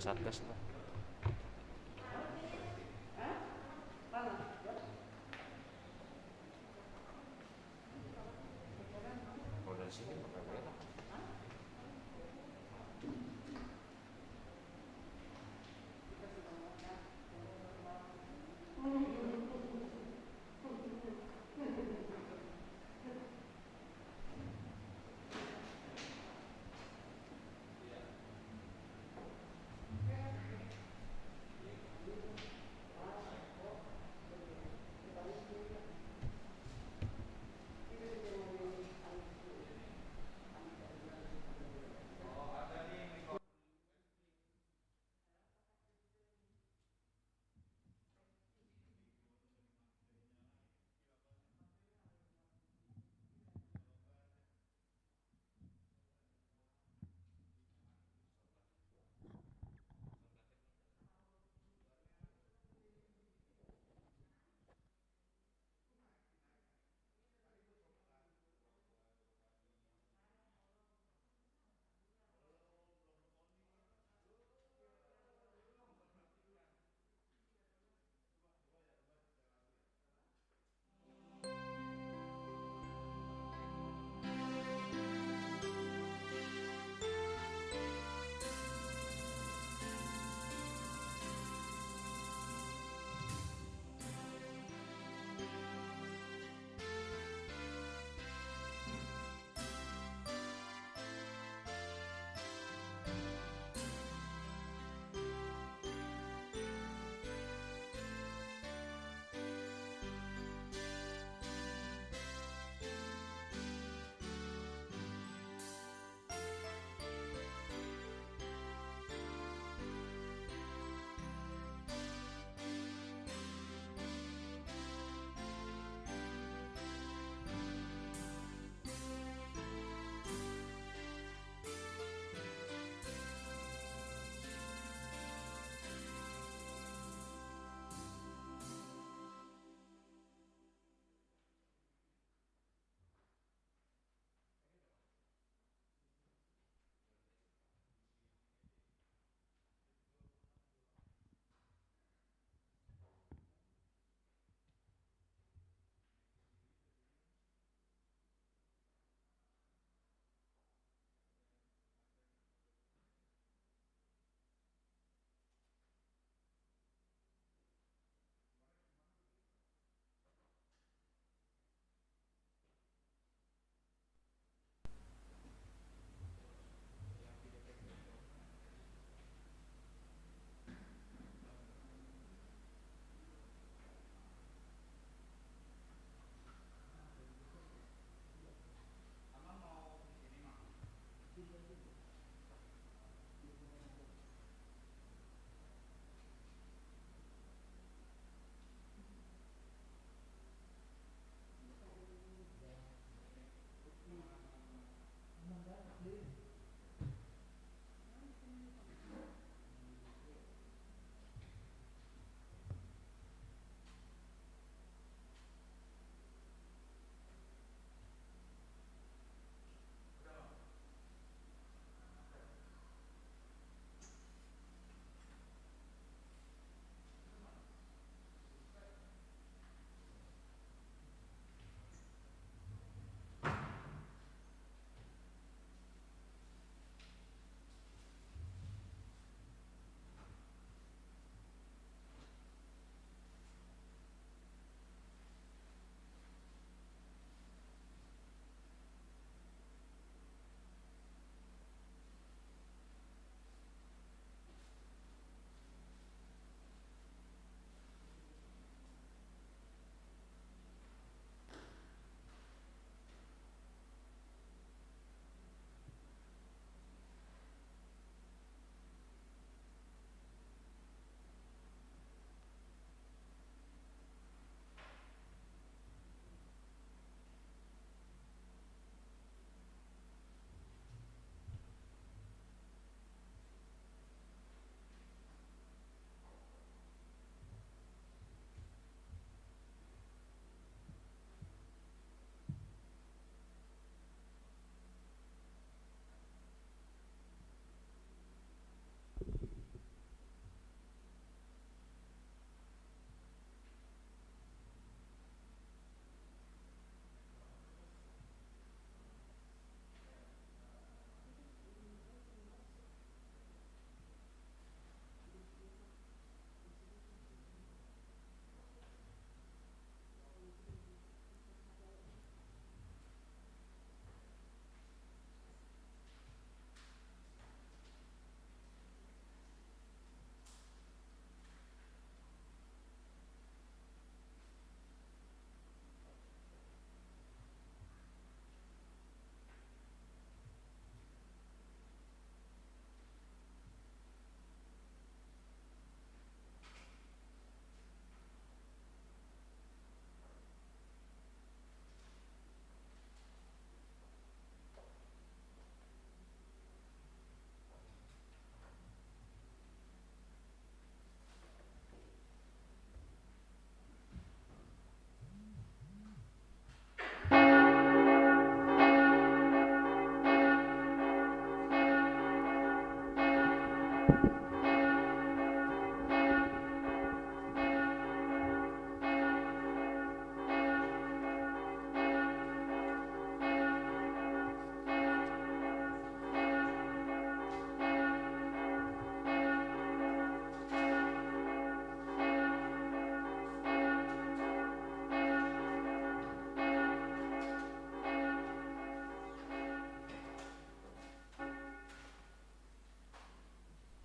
satgas lah. Kalau dari sini pakai belok.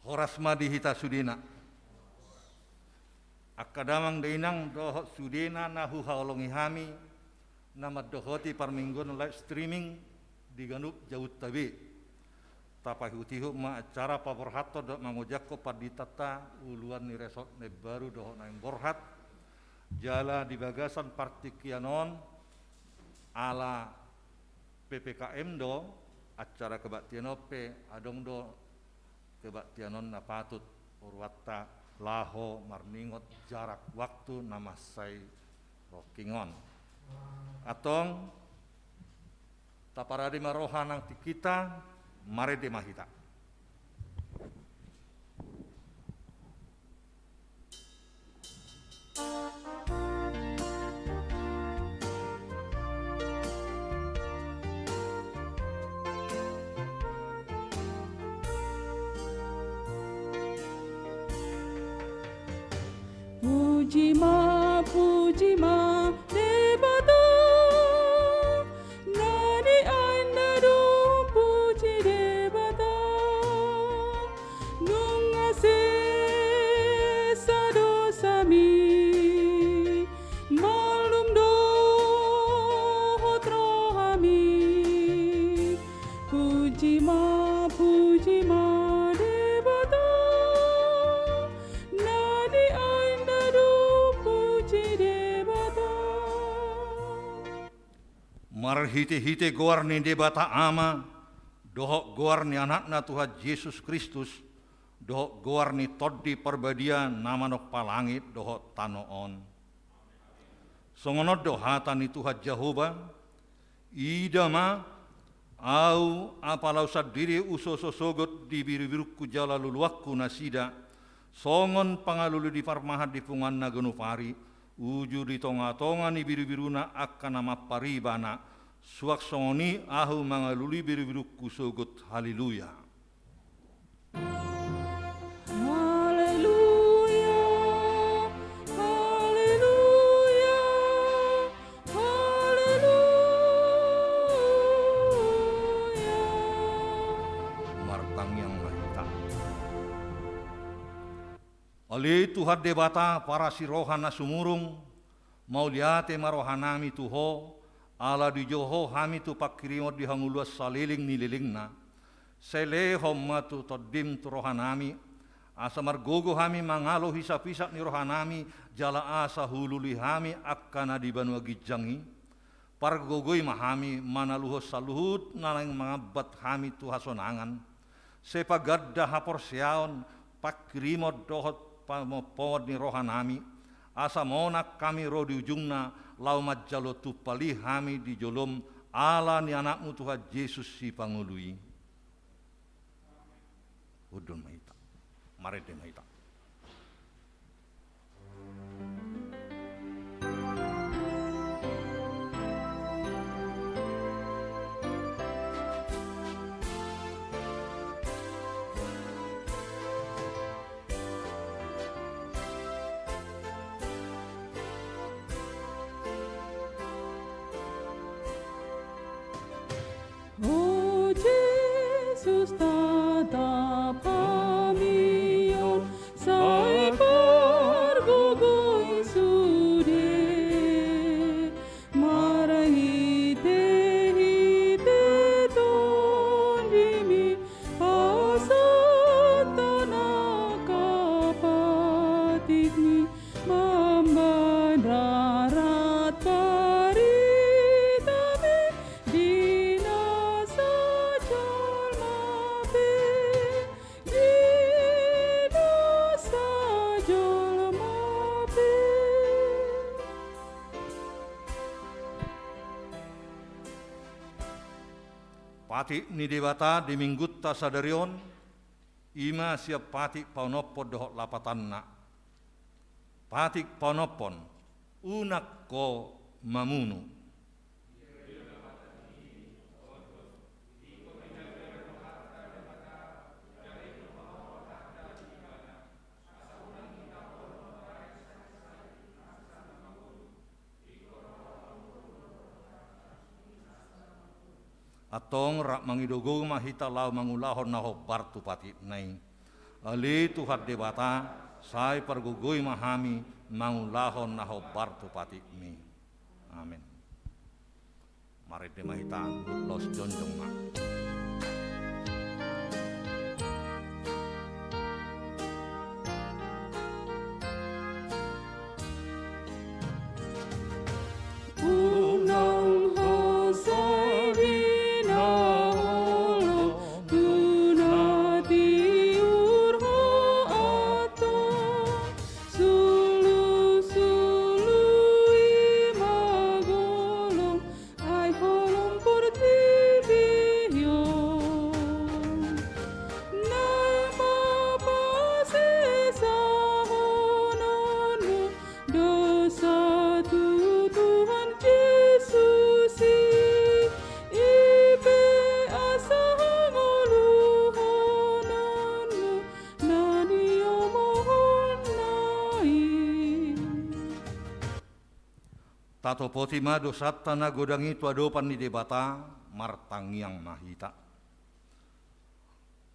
Horasmadi hita sudina. Akadamang dainang dohot sudena nahu haolongi hami nama dohoti parminggon live streaming di ganup jauh tabi. Tapai hutihu ma acara paborhato dok mangojako paditata uluan ni resort ne baru dohot naing borhat jala di bagasan partikianon ala PPKM do acara kebaktianope adong do kebaktianon na patut urwata laho marningot jarak waktu nama say rokingon atong taparadi marohanang ti kita mare de mahita. Pujima Devata Nani Aindaru Puji Devata Nungase Sado Sami Malum Do Hotrohami Pujima Devata Nani Aindaru Marhite-hite goar ni debata ama, dohok goar ni anakna Tuhan Yesus Kristus, dohok goar ni toddi perbadia nama nok palangit dohok tanoon. Songonod dohata ni Tuhan Jehovah, idama au apalau sadiri usososogot di biru-biruku jala luluakku nasida, songon pangalulu di parmahat di pungan nagenupari, uju di tonga-tonga ni biru-biruna akan nama paribana, suak songoni ahu mangaluli biru-biruku sogot haleluya. Haleluya, haleluya, haleluya. Martang yang mahita. Ali Tuhan debata para si rohana sumurung, mau liate marohanami tuho, ala di joho hami tu pakirimot di hanguluas saliling nililingna, seleho matu todim tu rohanami, asa margogo hami mangalo hisap-hisap ni rohanami, jala asa hululi hami akkana di banua gijangi, pargogoi mahami manaluhos saluhut nalang mangabat hami tu hasonangan, sepagadda hapor siaon pakirimot dohot pamopod ni rohanami, asa monak kami ro di ujungna, lau majalo tu palih hami di jolom ala ni anakmu Tuhan Yesus si pangului. Udun mahita, mare de mahita. Oh Jesus tatap kami sai pargogoi sude marahite hite tondimi asatana kapatikni mambandarat paritame dina sajal mabe dina sajal mabe. Pati ni dewata di minggut ta sadarion, ima siap patik paunopo dohok lapatanna. Patik paunopon unak ko mamunu. Atong rak mangidogo mahita lau mangulahon naho bartu pati nai. Ali Tuhan debata sai pergugui mahami mangulahon naho bartu pati mi. Amin. Mari demahita los jonjong ma. Tato potima dosata na godangi tuadopan ni debata martangiang mahita.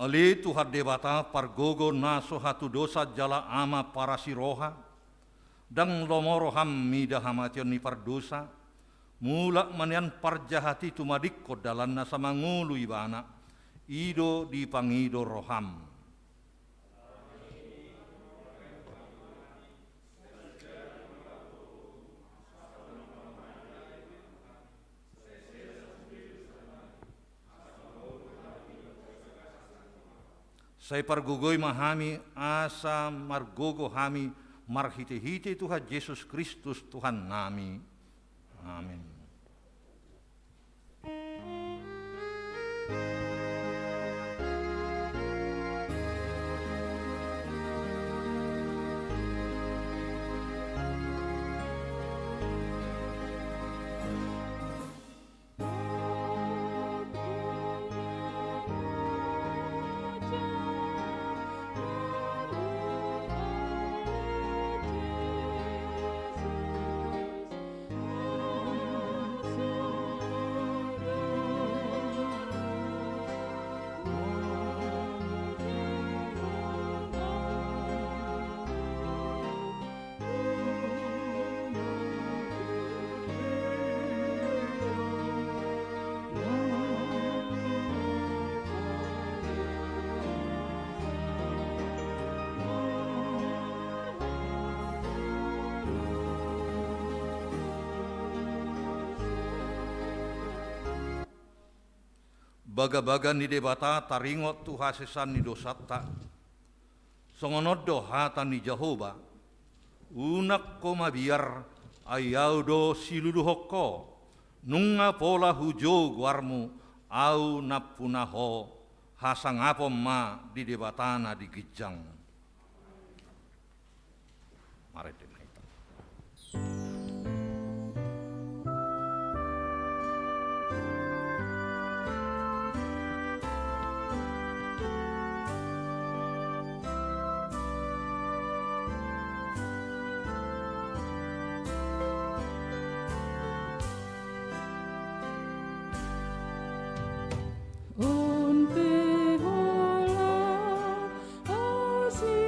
Ali Tuhan debata pargogo naso hatu dosa jala ama para siroha dang lomoroham mida hamation ni pardosa mulak manian parjahati tumadikko dalan nasa mangulu ibana ido di pangido roham. Saya pargugoi mahami asa margogo hami marhite-hite Tuhan Yesus Kristus Tuhan nami. Amin. Baga-baga ni debata taringot tu hasesan ni dosata. Songonodo hata ni Jehova. Unak ko mabiar ayaw do siluluhoko. Nunga pola hujo guarmu au napunaho hasangapom ma di debatana di gijang. Mari dimahita. On pehola asiriro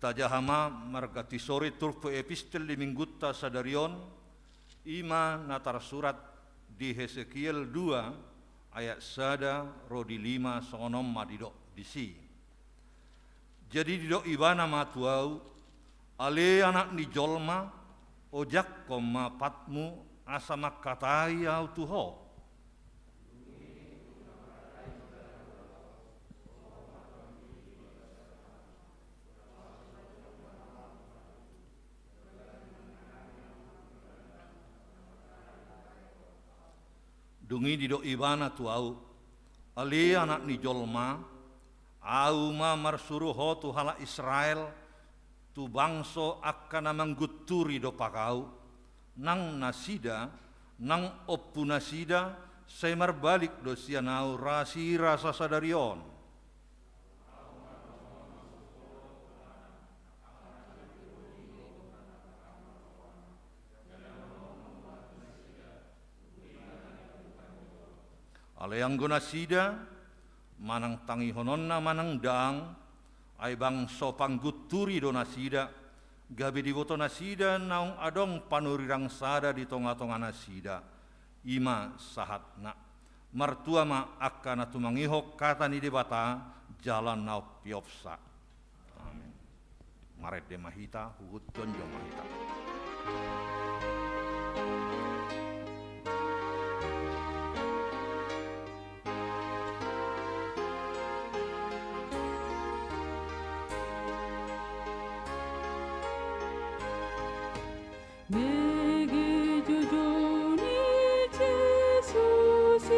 tajahama margati sore turpo epistel di minggutta sadarion ima natar surat di Hesekiel 2 ayat sada rodi 5 sonom madidok disi. Jadi didok ibana matuau ale anak ni jolma ojak koma patmu asama katai au tuho. Dungi didok ibana tuau ali anak ni jolma au ma marsuruho tu hala Israel tu bangso akan mengguturi do pakau nang nasida nang oppu nasida semar balik do sianau rasi rasa sadarion. Ale yang guna sida manang tangi hononna manang dang ay bang sopang guturi do nasida gabi diboto nasida naung adong panurirang sada di tonga-tonga nasida ima sahatna martua ma akkana tumangihok kata ni debata jalan nau piopsa. Amin. Maret de mahita huhut donjo mahita. 내게 조종이 제수시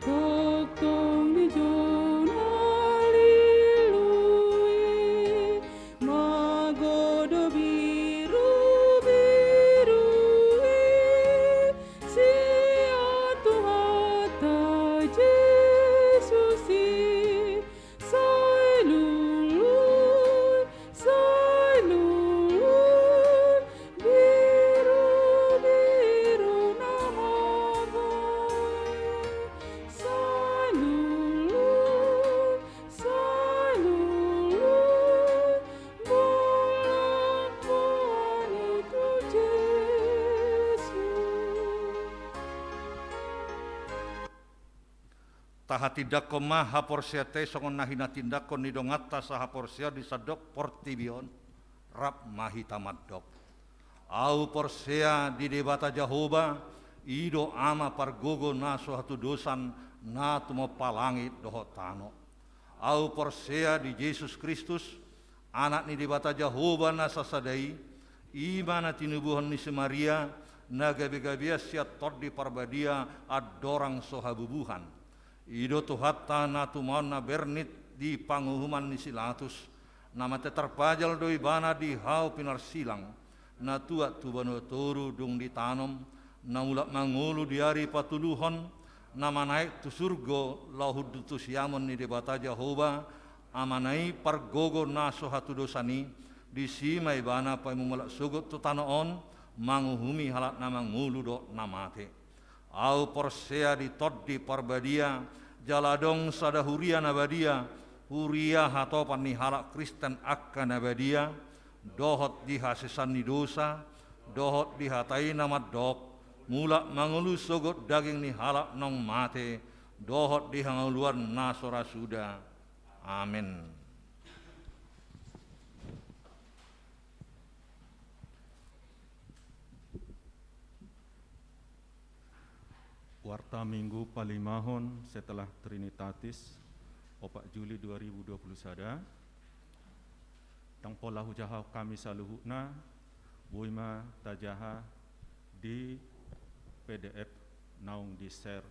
걱정이 전할릴루이 마고도 비루 비루이 시아토 하타 제수시 사일룰루이 사일룰루이 biru namagai salulu salulu bulan itu Yesus. Taha tindakon ma haporsia te songon nahina tindakon nidongata sa haporsia disadok portibion rap mahita maddok. Au porsea di debata Jehovah ido ama pargogo naso hatu dosan na tumo palangit doho tano. Au porsea di Yesus Kristus anak ni debata Jehovah na sasadai imana tinubuhan ni si Maria na gabi-gabia siat tod di parbadia adorang sohabubuhan. Ido tuhatta na tumon na bernit di panguhuman ni silatus nama tetarpajal doi bana di hau pinar silang na tua tubano toru dung ditanom na ulak mangulu diari patuluhon nama naik tu surgo lahud tu siamon ni debata Jehovah amanai pargogo naso hatu dosani di simai bana pai mumulak sugut tu tanoon manguhumi halat na mangulu do namate au porsea di toddi parbadia jaladong sada huria nabadia huria hatopan ni halak Kristen akka nabadia dohot di hasisan ni dosa, dohot di hatai nama dok, mulak mangulu sogot daging ni halak nong mate, dohot di hanguluan nasora suda. Amin. Warta Minggu Palimahon setelah Trinitatis 4 Juli 2020 sada. Tang pola hujaha kami saluhuna buima tajaha di PDF naung di share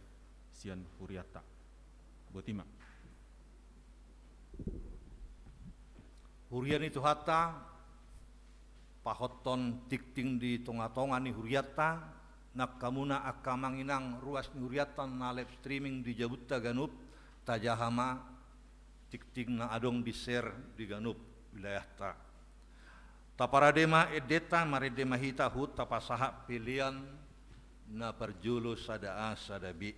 sian huriata botima Hurian itu hatta pahoton tikting di tonga-tonga ni huriata nak kamuna akamanginang ruas ni huriata na live streaming di Jabuta Ganup tajahama tikting na adong di share di Ganup wilayah ta. Taparadema edeta maredema hita hut tapasaha pilihan na perjulu sadaa sadabi.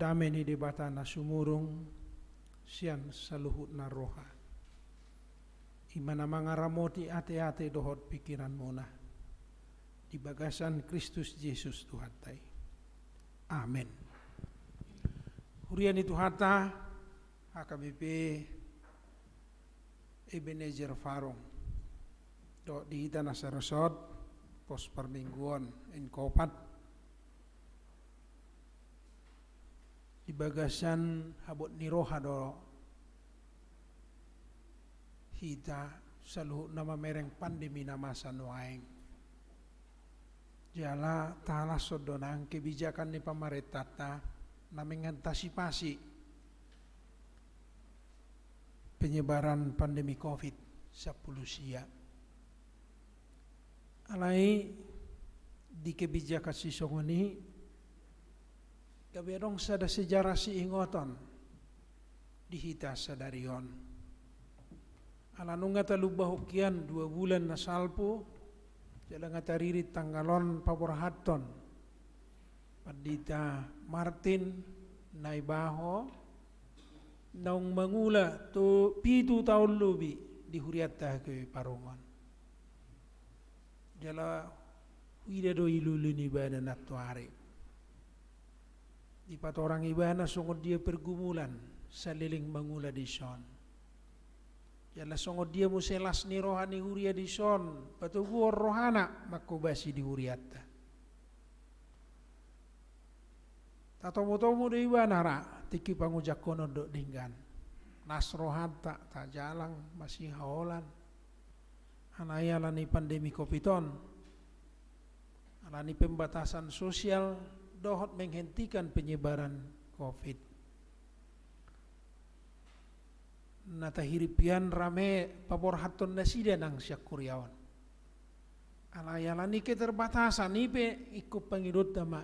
dame ni debata na sumurung sian saluhut na roha. Imana mangaramoti ate-ate dohot pikiran mona. Di bagasan Kristus Yesus Tuhan tai. Amin. Hurian itu hata HKBP Ebenezer Farong. Do di hita na sarasod pos permingguan in Kopat. Di bagasan habot ni roha do hita saluhut nama mereng pandemi nama sanuaeng. Jala talas sodonang kebijakan ni pemerintah na mengantisipasi penyebaran pandemi COVID-10 sia. Alai di kebijakan sisong ini kaberong sada sejarah si ingoton dihita sadarion. Alanunga talubah ukian 2 bulan na salpo jalan ngataririt tanggalon paborhaton padita Martin naibaho naung mangula to 7 tahun lubi dihuriata ke parongan jala wida do ilulun ibana natuare di patorang ibana sungod dia pergumulan saliling mangula di son jala songod dia muselas ni rohani huria di son patuguor rohana makubasi di huriata tatomo-tomo di ibanara tiki pangujakono dok dinggan nas rohan tak jalang masih haolan anaya lani pandemi COVID-on alani pembatasan sosial dohot menghentikan penyebaran COVID. Nata hiripian rame paborhaton nasida nang siak kuryawan. Alayalani keterbatasan ipe ikut pangidot dama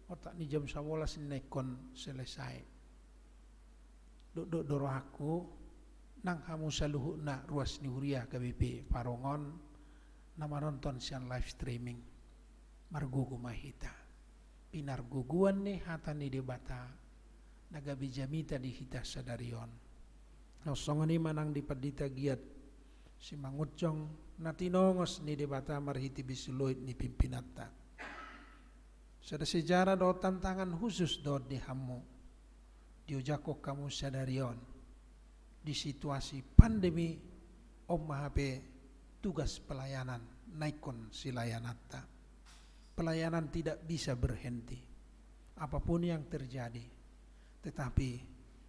otak ni jam 11 nekon selesai. Dok doro aku nang hamu saluhu na ruas ni huria KBP Parongon nama nonton sian live streaming margugu mahita. Pinar guguan ni hata ni debata nagabi jamita di hita sadarion. Nosong ni manang di padita giat si mangucong natinongos ni debata marhiti bisuloit ni pimpinata. Sada sejarah do tantangan khusus do di hamu diujako kamu sadarion di situasi pandemi mahape tugas pelayanan naikon silayanata. Pelayanan tidak bisa berhenti apapun yang terjadi, tetapi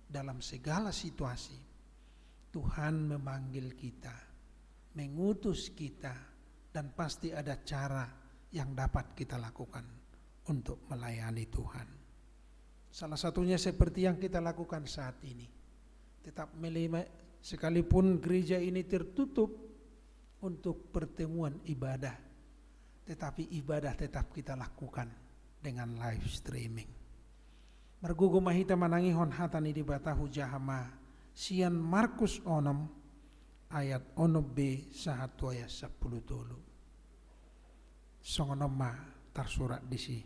dalam segala situasi Tuhan memanggil kita, mengutus kita, dan pasti ada cara yang dapat kita lakukan untuk melayani Tuhan. Salah satunya seperti yang kita lakukan saat ini. Tetap sekalipun gereja ini tertutup untuk pertemuan ibadah, tetapi ibadah tetap kita lakukan dengan live streaming. Margugo mahita manangihon hatani di batahu jahama sian Markus 6 ayat 6b sahatu ayat 10 tolu. Songonoma tarsurat disi.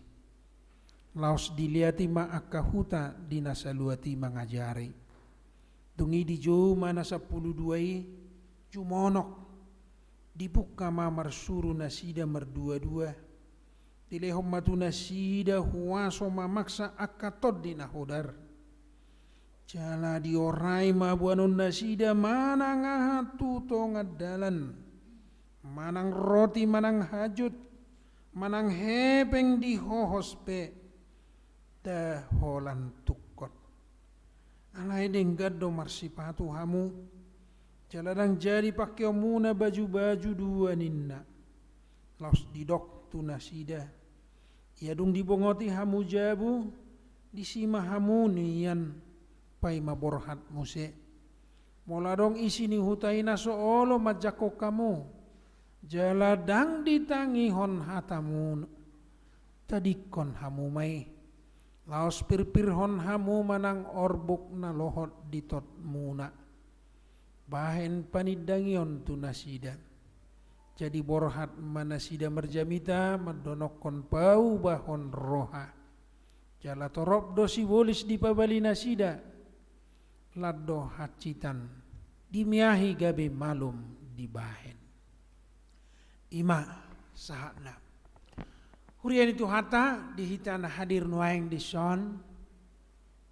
Laos diliati ma akahuta dinasaluati mangajari. Tungi di jo mana 12 jumonok dibuka ma marsuru nasida merdua-dua. Tilehom matu nasida huaso mamaksa akatod dinahodar. Jala diorai mabuanon nasida manang ahatu ngadalan manang roti manang hajut manang hepeng di hohospe daholan tukot alai denggad do marsipatu hamu jaladang jadi pakai muna baju-baju dua ninna laos didok tu nasida iadung dibongoti hamu jabu disima hamu nian pai maborhat muse moladong isi ni hutai na soolo majako kamu jaladang ditangihon hatamu tadikon hamu mai laos pirpirhon hamu manang orbuk na lohot ditot muna bahen panidangion tu nasida jadi borhat manasida merjamita madonokon pau bahon roha Jala torop dosi bolis di pabalina sida laddo hacitan dimiahi gabe malum dibahen. Ima sahana. Hurian itu hata dihitana hadir nuaing di son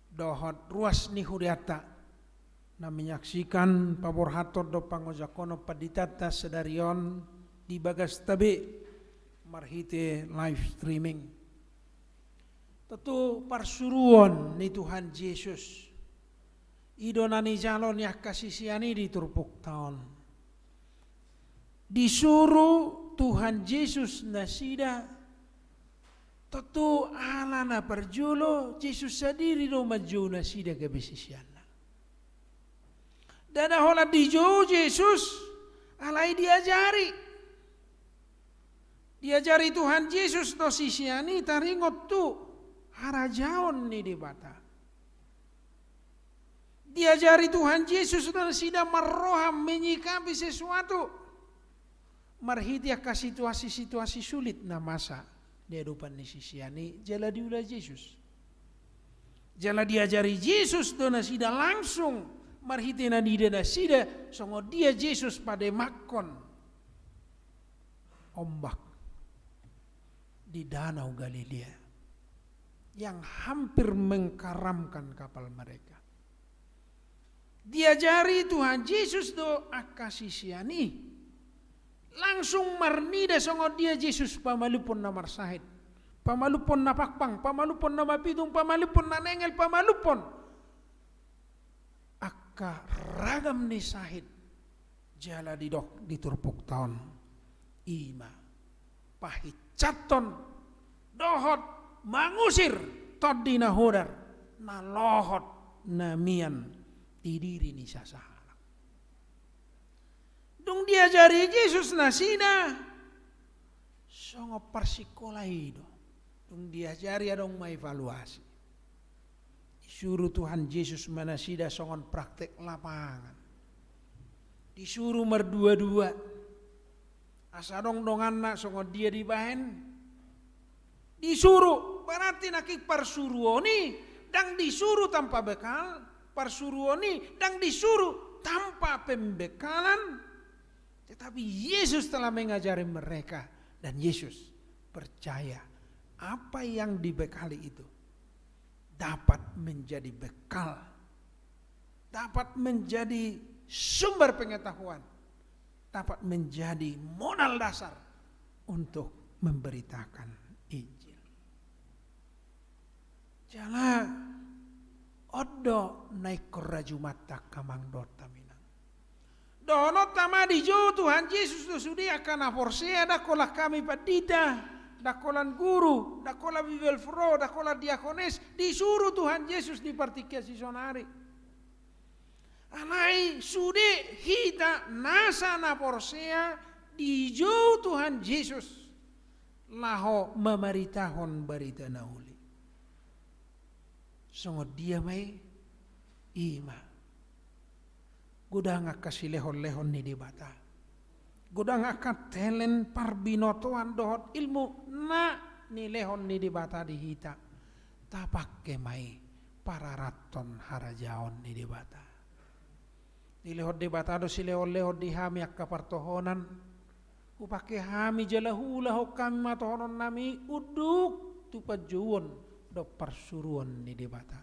dohot ruas ni huriata na menyaksikan pabor hator do pangojakono paditata sedarion di bagas tabe marhite live streaming. Tentu parsuruan ni Tuhan Yesus idonani jalon yang kasisiani di turpuk tahun. Disuruh Tuhan Yesus nasida tentu alana perjulo Yesus sendiri do maju nasida kebisisiana. Dan hola dijo Yesus alai diajari Tuhan Yesus do sisiani taringot tu harajaon ni dibata. Diajari Tuhan Yesus dan sida marroham menyikapi sesuatu. Marhitia ke situasi-situasi sulit na masa di hadapan ni sisiani jala diulah Yesus. Jala diajari Yesus dan sida langsung marhitina di dana sida songo dia Yesus pada makon ombak di danau Galilea yang hampir mengkaramkan kapal mereka. Diajari Tuhan Yesus do akasisiani langsung marnida songo dia Yesus pamalupon na marsahid, pamalupon na pakpang, pamalupon na mapidung, pamalupon na nengel, pamalupon akka ragam ni sahid jala di turpuk taon ima pahit caton dohot mangusir todina hodar na lohot na mian tidiri ni sasaha. Dung diajari Yesus nasina songo persikolai do. Dung diajari adong maevaluasi. Disuruh Tuhan Yesus manasida songon praktek lapangan. Disuruh merdua-dua. Asa dong anak songo dia dibahen. Disuruh berarti nakik parsuruoni dang disuruh tanpa bekal, parsuruoni dang disuruh tanpa pembekalan. Tetapi Yesus telah mengajari mereka dan Yesus percaya apa yang dibekali itu dapat menjadi bekal, dapat menjadi sumber pengetahuan, dapat menjadi modal dasar untuk memberitakan Injil. Jala odo naik korajumata kamang dota minang. Dono tama dijo Tuhan Yesus do sudi akan aforsea dakola kami padita, dakolan guru, dakola bibel fro, dakola diakones, disuruh Tuhan Yesus di partikia sisonari. Anai sudi hita nasa naforsea dijo Tuhan Yesus laho memaritahon barita nauli. Songo dia mai ima. Gudang kasih lehon-lehon ni dibata. Gudang akan telen parbinotoan dohot ilmu na ni lehon ni dibata dihita. Tapak kemai para raton harajaon ni dibata. Di lehot dibata do si lehon-lehon dihami akka partohonan. Upake hami jalahula hokam matohonon nami uduk tupajuon do parsuruan ni dibata.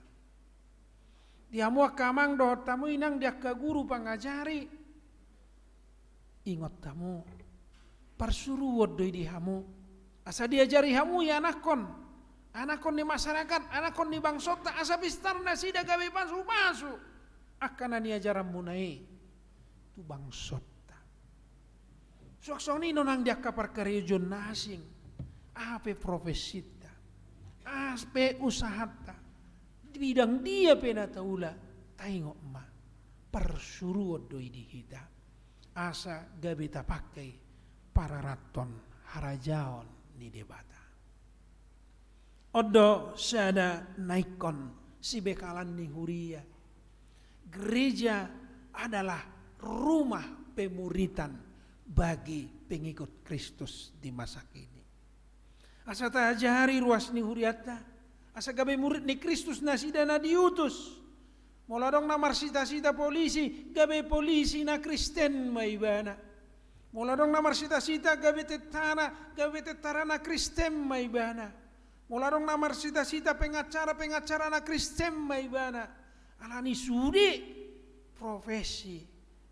Dia mua kamang dohot tamu inang dia ke guru pangajari. Ingat tamu parsuruan doi di hamu. Asa diajari hamu ya anakon ni masyarakat, anakon ni bangsota. Asa bistarna sida gawe pasu-pasu. Akan diajaran munai tu bangsota. Sok-sok ni nonang dia kapar kerjun nasing. Ape profesita, ape usahata. Bidang dia pena taula tengok ma persuruan doi dihita asa gabita pakai para raton harajaon ni debata odo sada naikon si bekalan ni huria. Gereja adalah rumah pemuritan bagi pengikut Kristus di masa kini. Asa tajari ruas ni huriata asa gabe murid ni Kristus na sida na diutus. Mula dong na marsita-sita polisi, gabe polisi na Kristen may bana. Mula dong na marsita-sita gabe tetara na Kristen may bana. Mula dong na marsita-sita pengacara na Kristen may bana. Alani sudi profesi.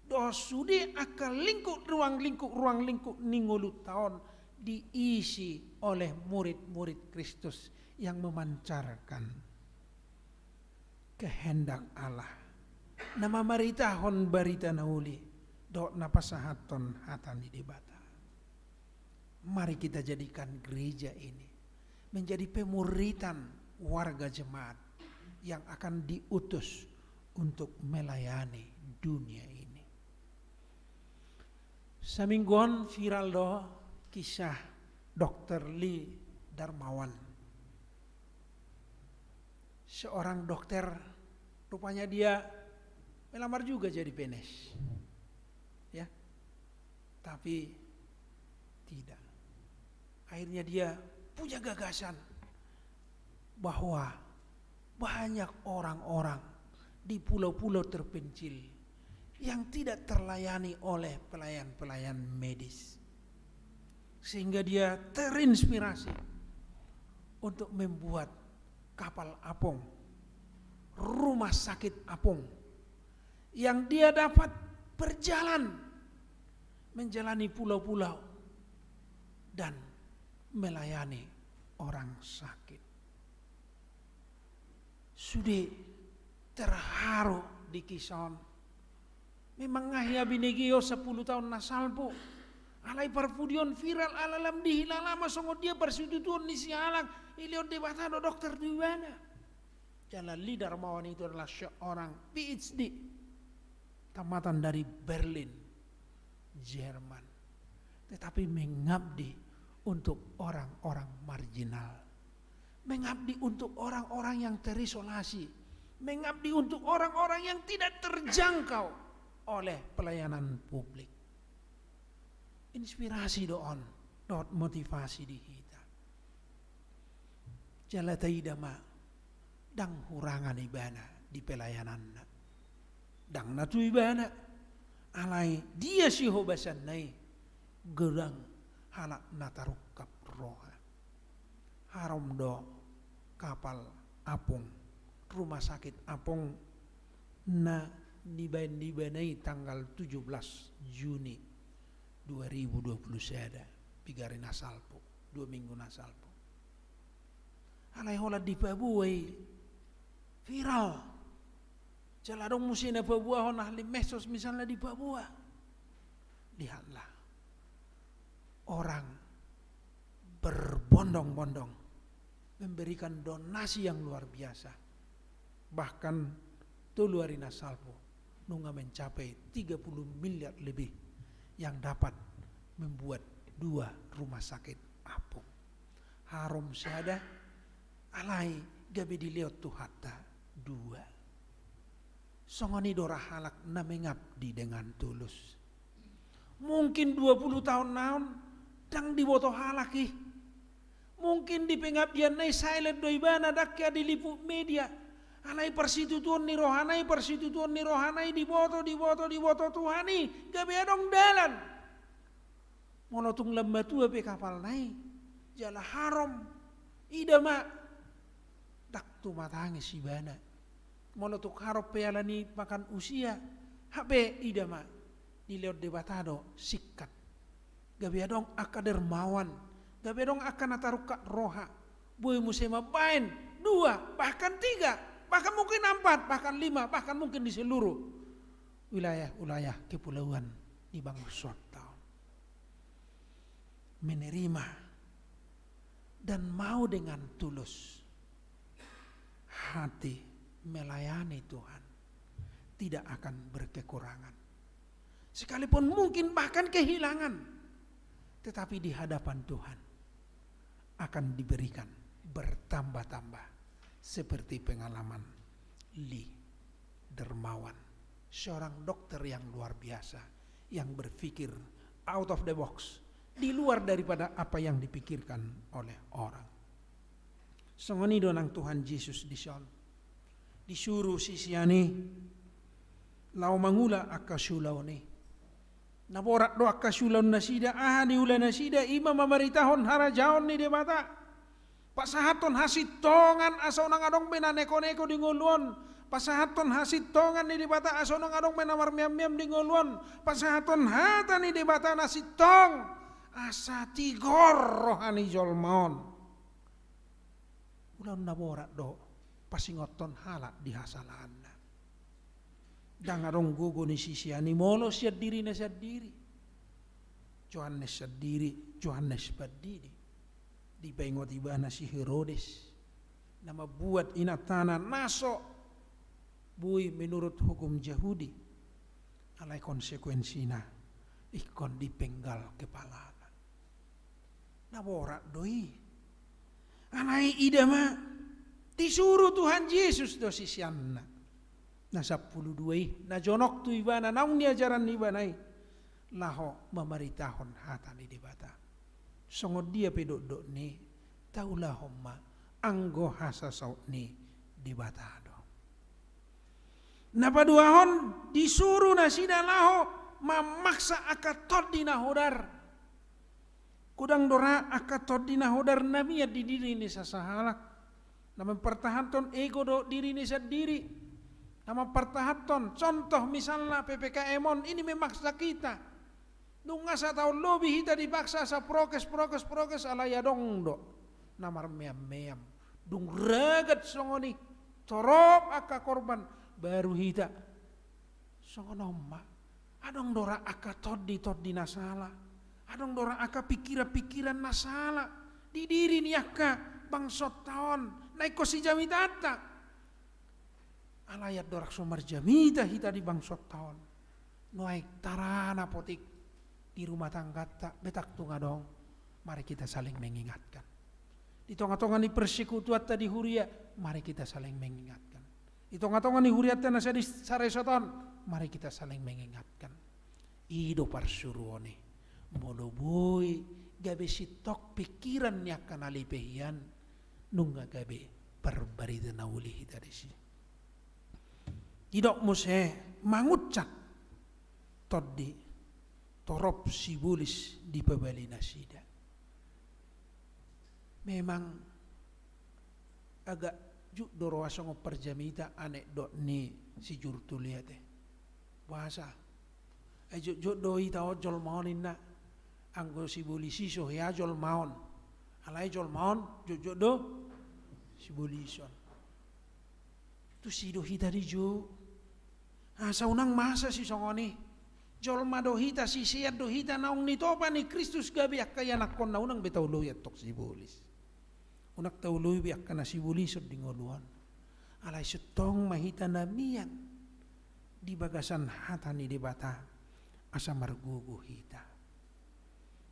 Do sudi akan ruang lingkup ningulut tahun diisi oleh murid-murid Kristus yang memancarkan kehendak Allah. Nama maritahon barita nauli dok napasahaton hatani debata. Mari kita jadikan gereja ini menjadi pemuritan warga jemaat yang akan diutus untuk melayani dunia ini. Samingguan viral do kisah Dr. Lee Darmawan. Seorang dokter, rupanya dia melamar juga jadi PNS. Ya. Tapi tidak. Akhirnya dia punya gagasan bahwa banyak orang-orang di pulau-pulau terpencil yang tidak terlayani oleh pelayan-pelayan medis. Sehingga dia terinspirasi untuk membuat kapal apung, rumah sakit apung, yang dia dapat berjalan menjalani pulau-pulau dan melayani orang sakit. Sudah terharu di Kison. Memang ngahya binegio 10 tahun nasalpo. Alai parpudion viral alalam dihilalama songo dia persitutuan ni sialang ilion debatado dokter di mana. Jalan Lee Darmawan itu adalah seorang PhD tamatan dari Berlin, Jerman. Tetapi mengabdi untuk orang-orang marginal. Mengabdi untuk orang-orang yang terisolasi. Mengabdi untuk orang-orang yang tidak terjangkau oleh pelayanan publik. Inspirasi doon, dot motivasi di kita. Jalatai dama, dang hurangan ibana di pelayanan. Dang natu ibana, alai dia si hobasan nai, gerang halak natarukap roha. Harom do kapal apung, rumah sakit apung na dibanai tanggal 17 Juni 2020 ada pigari nasalpo 2 minggu nasalpo alai hola di pabuai viral jaladong musina Papua hon ahli mesos misalnya di Papua. Lihatlah orang berbondong-bondong memberikan donasi yang luar biasa, bahkan tuluari nasalpo nunga mencapai 30 miliar lebih yang dapat membuat 2 rumah sakit apung. Harum sada alai gabe diliot tu hatta 2. Songoni dora halak na mengabdi dengan tulus. Mungkin 20 tahun naon dang diboto halaki. Mungkin di pengabdian nai silent doi bana dakya diliput media. Alai persitutuan ni rohanai diboto Tuhani gabe adong dalan. Monotung lembatua pe kapal nai jala haram idama dak tu matangi si bana. Monotuk harap pe alani makan usia habe idama diliot debatado sikat. Gabe adong akadermawan, gabe adong akan ataruka roha. Boy musema bain 2 bahkan 3. Bahkan mungkin 4, bahkan 5, bahkan mungkin di seluruh wilayah kepulauan di bangsa tahun. Menerima dan mau dengan tulus hati melayani Tuhan tidak akan berkekurangan. Sekalipun mungkin bahkan kehilangan, tetapi di hadapan Tuhan akan diberikan bertambah-tambah. Seperti pengalaman Lee Darmawan, seorang dokter yang luar biasa, yang berpikir out of the box, di luar daripada apa yang dipikirkan oleh orang. Songoni donang Tuhan Yesus di son. Disuruh sisiani lau mangula akasulau ni. Naborak do akasulau nasida ahani ula nasida ima mamaritahon harajaon ni debata. Pasahaton hasitongan aso nang adong menaneko-neko di nguluan. Pasahaton hasitongan ni debata aso nang adong menamar miam-miam di nguluan. Pasahaton hata ni debata nasitong asa tigor rohani jolmaon. Ulan naborak do pasingoton halak di hasalan. Dang adong gugu ni sisiani molo siat diri na siat diri. Johannes siat diri, Johannes berdiri. Di pengot iba na si Herodes. Nama buat inatana naso. Bui menurut hukum Yahudi. Alai konsekuensina. Ikon dipenggal kepala. Naborak doi. Anai idama. Disuruh Tuhan Yesus do sisianna. Na 12 na jonok tu ibana naung ni ajaran ibanai laho mamaritahon hata ni debata songod dia pedok ni taulah homma anggo hasa saut ni debata do na paduahon disuruh na sida laho mamaksa akatot di nahodar kudang dora akatot di nahodar namiat di diri ni sasahalak na mempertahankan ego do diri ni sendiri. Nama pertahaton, contoh misalnya PPKM ini memaksa kita. Nungga sa tahun lebih kita dipaksa sa prokes ala ya dong do. Namar meam. Dung ragat songoni, corop aka korban baru hita. Songonoma, adong dora aka todi nasala. Adong dora aka pikiran nasala. Di diri ni aka bangsot tahun, naik kosi jamitata. Alayat dorak sumar jamita hita di bangsot tahun. Noaik tarana potik di rumah tangga tak betak tunga dong. Mari kita saling mengingatkan. Di tonga-tonga ni persekutuan tadi huria, mari kita saling mengingatkan. Di tonga-tonga ni huria tana di saresoton, mari kita saling mengingatkan. Ido parsuruone. Moloboi gabe sitok pikiran nya kanalipehian nungga gabe perbarida nauli hita di sini. Tidak muse mangucak todi torop sibulis di pebali nasida. Memang agak juk doroasong perjamita anekdot ni si jurtuliate. Bahasa juk doi tao jol maonin na anggo sibulisi so ya jol maon. Alai jol maon juk do sibulison. Tu si dohita di juk. Saunang masa si songoni jolma dohita si siat dohita naung ni topa ni Kristus gabiak kaya nakon naunang betau loyat tok sibulis unak tau loy biak kana sibulis di ngoluan alai setong mahita namian di bagasan hata ni debata asa margugu hita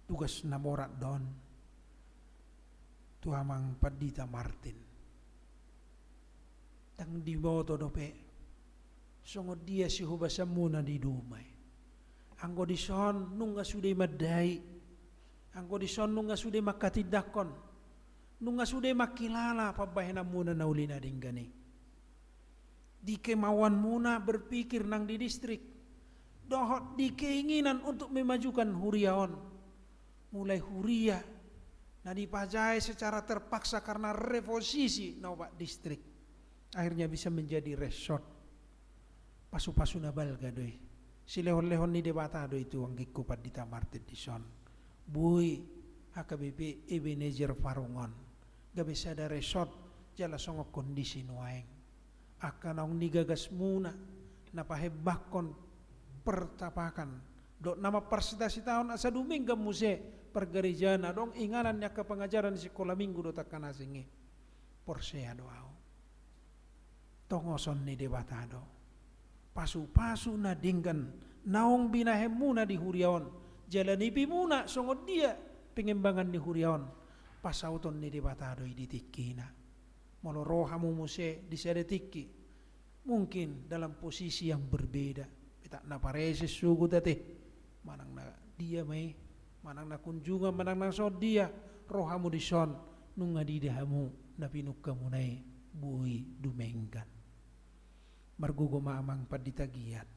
tugas naborat don tuamang padita Martin tang di boto dope songod dia si hubasa muna di dumay. Anggo di son nunga sudah madai. Anggo di son nunga sudah makatidakon. Nunga sudah makilala pabahena muna naulina dinggani. Di kemauan muna berpikir nang di distrik. Dohot di keinginan untuk memajukan huriaon. Mulai huria. Nah dipajai secara terpaksa karena reposisi nawak distrik. Akhirnya bisa menjadi resort. Pasu-pasu nabal gadoi. Si lehon-lehon ni debata do itu ang gikupat di Martin di son. Bui HKBP Ebenezer Parongon. Gabi sada resort jala songok kondisi nuaeng. Akan ang nigagas muna napahebakon pertapakan. Do nama persidasi tahun asa dumingga muse pergerejana dong inganan nya ke pengajaran di sekolah minggu do takkan asingi. Porsea doao. Tongoson ni debata do. Pasu-pasu na dinggan naong binahem muna di huriaon jalan ipi muna songod dia pengembangan di huriaon pasauton ni debatado ditikina molo rohamu muse disadetiki mungkin dalam posisi yang berbeda petak na pareses sugu tete manang na dia mai manang na kunjungan manang na so dia rohamu di son nunga di dehamu na pinukamunay buhi dumenggan. Margugo maamang paditagiat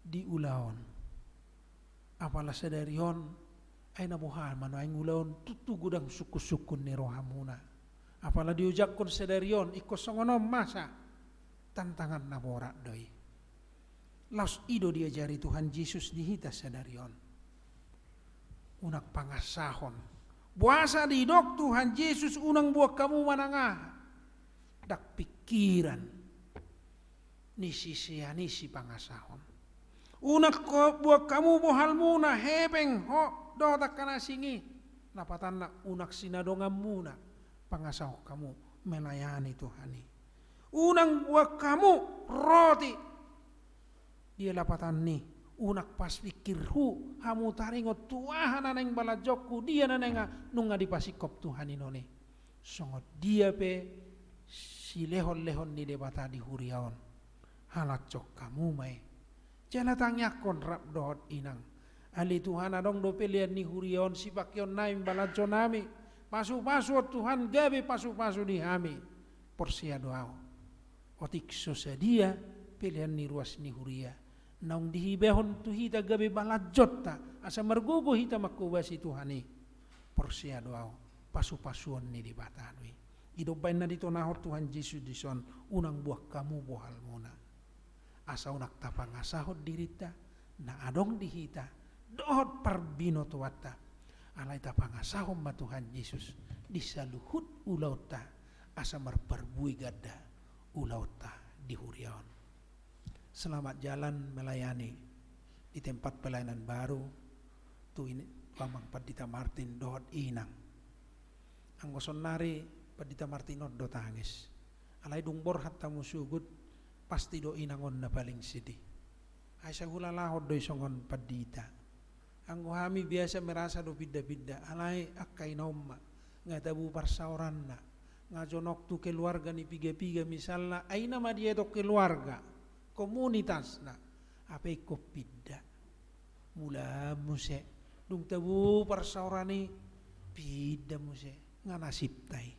di ulaon apala sadarion ay nabuhan man ay ulaon tutugudang suku-sukun ni rohamuna apala diujak kon sadarion ikosongonom masa tantangan nabora doi laos ido diajari Tuhan Yesus dihita sadarion unak pangasahon buasa di dok Tuhan Yesus unang buah kamu manangah dak pikiran ni si pangasahon unak ko buah kamu bohal muna hebeng ho do tak kana singi napatan na unak sinadongam muna pangasaho kamu melayani Tuhani unang buah kamu roti dia lapatan ni unak pas pikirhu hamu taringot tuahan aneng balajokku dia nanenga nunga dipasikop Tuhan inone songot dia pe si lehon-lehon ni debata di huriaon halacok kamu mai jala tangyakon rap dohot inang ali Tuhan adong do pelian ni huriaon si pakyon naim balajo nami pasu-pasu Tuhan gabe pasu-pasu di hami porsia doao otik sosadia pelian ni ruas ni huria naung dihibehon tu hita gabe balajot ta asa margugo hita makubasi Tuhani porsia doao pasu-pasuan ni di batanwi idobain na dito nahor Tuhan Yesus dison unang buah kamu bohal muna asa unak tapang asahod dirita na adong dihita dohot parbino tuwata alay tapang asahom ma Tuhan Yesus disaluhut ulauta asa marparbui gada ulauta di huriaon. Selamat jalan melayani di tempat pelayanan baru tu ini pamang Padita Martin dohot inang anggoson nari Padita Martin do tangis alay dungbor hatta musugut pasti do inangon na paling sedih ay sa hulalahod do isongon Padita anggo hami biasa merasa do bidda-bidda alay akkay naumma nga tabu parsauran na nga jonok tu keluarga ni piga-piga misalna ay nama dia do keluarga komunitas na apay ko pidda mula muse dung tabu parsaurani pidda muse nga nasib tay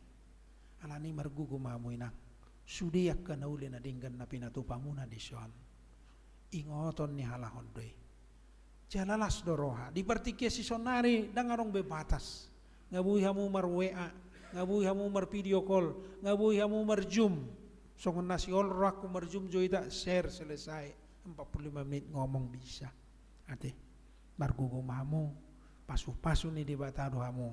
alani margugo mamoy na sudiyak ka nauli na dinggan na pinatupamuna di Sion ingoton ni halahon doy jalalas doroha di partikya si sonari dangarong bebatas ngabuhi hamu mar WA ngabuhi hamu mar video call ngabuhi hamu mar Zoom songon nasi olrak mar Zoom joita share selesai 45 menit ngomong bisa ate margugo mamu pasu-pasu ni debatado hamu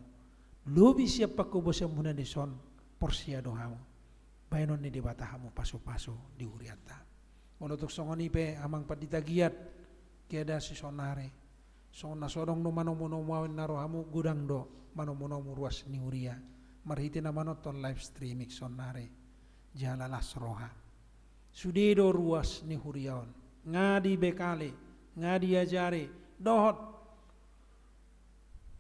lubi siap pakubosem muna di Sion porsia dohamu bayanon ni debata hamu pasu-pasu di huriata monotok songon ipe amang Padita giat kiada si sonare songon nasodong no mano-mano mawin naro hamu gudang do mano-mano ruas ni huria marhiti na manoton live streaming sonare jalalas roha sudedo ruas ni huriaon ngadi bekale ngadi ajare dohot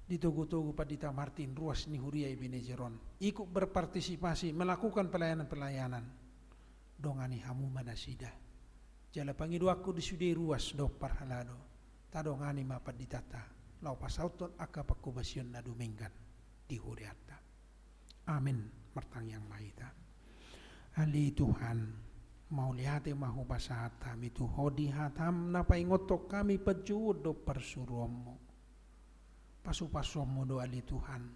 ditugu-tugu Padita Martin ruas ni huria ibine jeron ikut berpartisipasi melakukan pelayanan-pelayanan dongani hamu manasida jala pangidu aku disudi ruas do parhalado tadongani ma Paditata lau pasauton aka pakubasion na dumenggan di huriata amin martang yang mahita ali Tuhan mau lihate mahu basahata mitu hodi hatam na paingotok kami pejud do persuruomu pasu-pasumu do ali Tuhan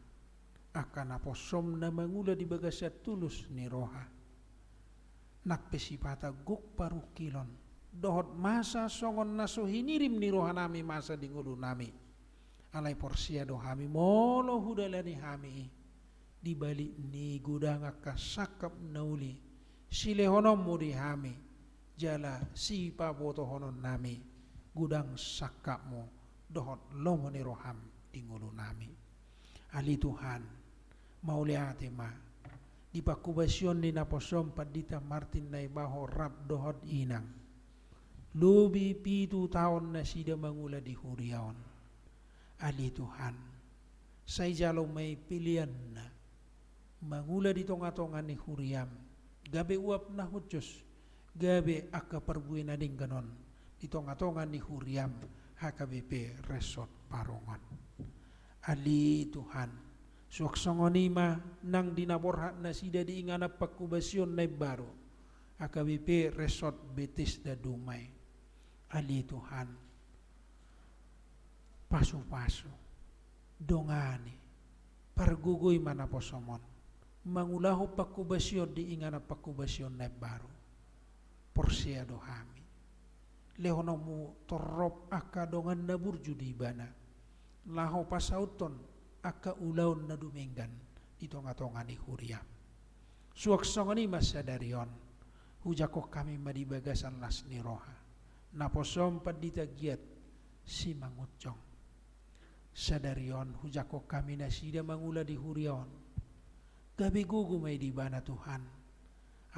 akan aposom na mangula di bagasya tulus ni roha nakpesipata guk paru kilon dohot masa songon naso hinirim ni roha nami masa di ngulu nami alay porsia do hami molo hudalani hami di balik ni gudang akasakap nauli silehonom mo di hami jala si paboto honon nami gudang sakap mo dohot lomo ni roham tingulu nami ali Tuhan mauliate ma di pakubasyon ni naposom Padita Martin na ibaho rap dohot inang lubi 7 taon na sida mangula di huriaon ali Tuhan say jalo may pilihan na mangula di tonga-tonga ni huriam gabe uap na hudjos gabe aka perbuin na ding ganon di tonga-tonga ni huriam HKBP Resort Parongon Ali Tuhan suaksongonima nang dinaborhat na sida diingana pakubasyon na baro AKBP Resort Betis da Dumay. Ali Tuhan pasu-pasu dongani pargugoy manaposomon mangulaho pakubasyon diingana pakubasyon na baro porsiado hami lehonomu torop akadongan na burju di bana laho pasauton aka ulaon na duminggan di tonga-tonga ni huriam suaksongani masadarion hujako kami madibagasan las ni roha naposom padita giat si mangucong sadarion hujako kami nasida mangula di hurion gabi gugu may di bana Tuhan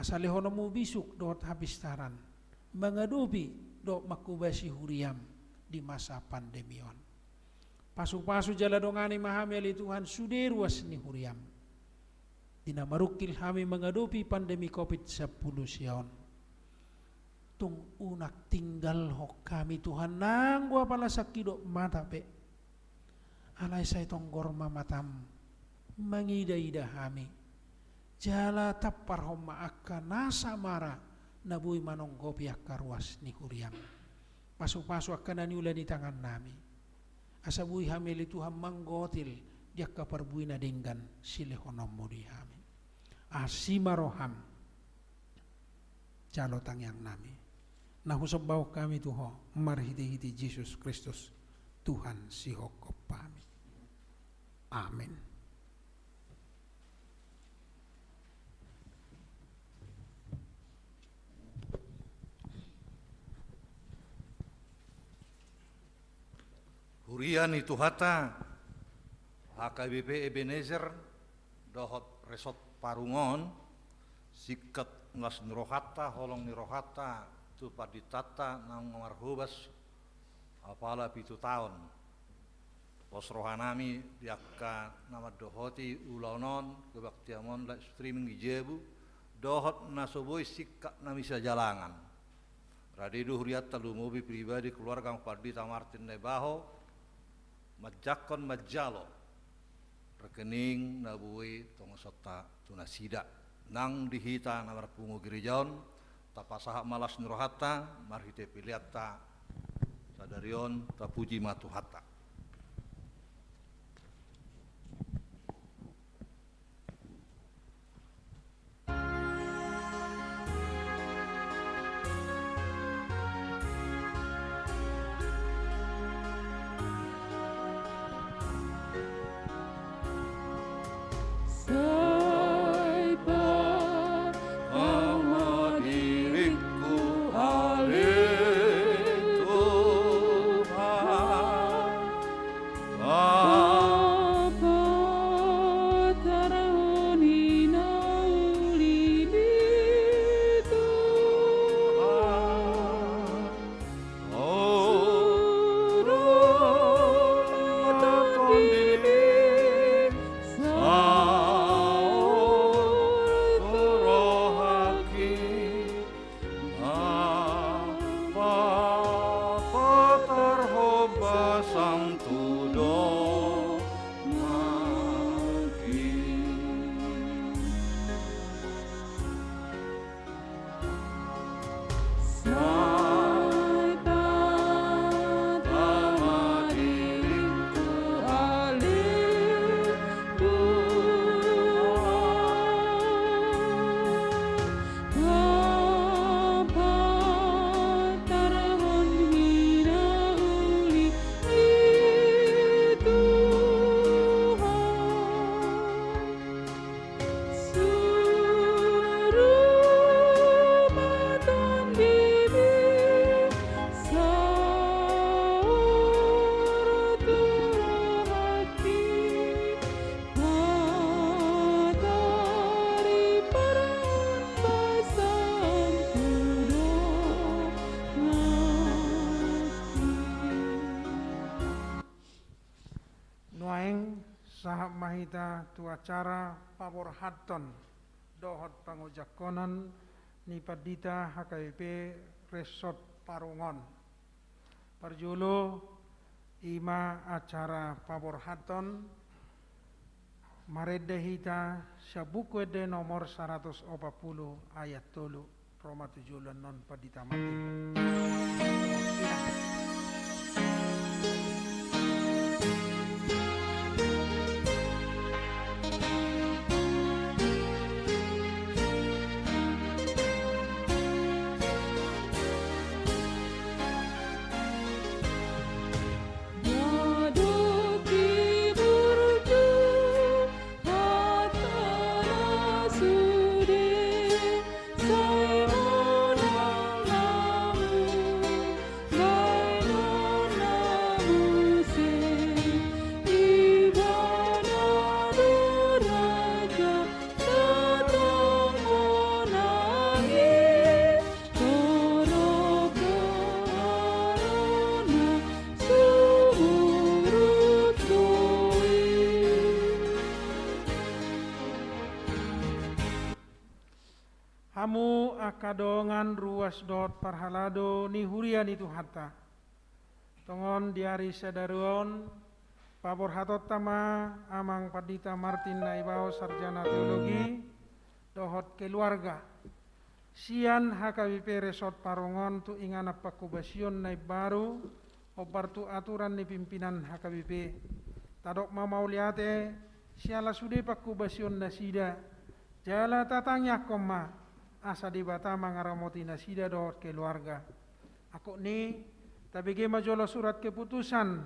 asalehonomu bisuk dot habis taran mengadupi dok makubasi huriam di masa pandemion pasu-pasu jala dongani mahami ali Tuhan suderuas ni huriam dina marukil hami mengadupi pandemi COVID-10 sion tung unak tinggal hok kami Tuhan nang gua pala sakidok mata pe alai say tong gorma matam mangida-ida hami jala tapar homa akka nasa mara nabui manong gopi akka ruas ni huriam pasu-pasu akka naniula di tangan nami asabui hamili Tuhan manggotil dia kaparbui na dinggan silehonom mo di hami asimaroham calotang yang nami nahusabaw kami tuho marhiti-hiti Jesus Kristus Tuhan sihokop kami amin. Hurian itu hata AKBP Ebenezer dohot resort Parungon sikat ngas nirohata holong nirohata tu paditata nang marhubas apala pitu tahun pos rohanami diakka nama dohoti ulonon kebaktiamon live streaming di Jebu dohot nasoboi sikak namisa jalangan radidu huriat talu mobi pribadi keluarga Padita Martin Nebaho majakon majalo rekening nabui tongasota tunasida nang dihita namar pungu gerejaon tapasaha malas nurohata marhite piliata sadarion tapuji matuhata. sahab mahita tu acara pabor haton dohot pangujakonan ni Padita HKBP Resort Parungon. Parjulo ima acara paborhaton marede hita sabuku de nomor 140 ayat 3 Roma 7 non padita mati. Hamu akadongan ruas dot parhalado ni hurian itu hatta. Tongon diari sadaruon pabor hatot tama amang padita Martin Naibao sarjana teologi dohot keluarga. Sian HKBP Resort Parongon tu ingana pakubasion naib baru obar tu aturan ni pimpinan HKBP. Tadok mamauliate siala sude pakubasion nasida. Jala tatangnya koma asa di bata mangaramoti nasida dohot keluarga. Aku ni tabigi majolo surat keputusan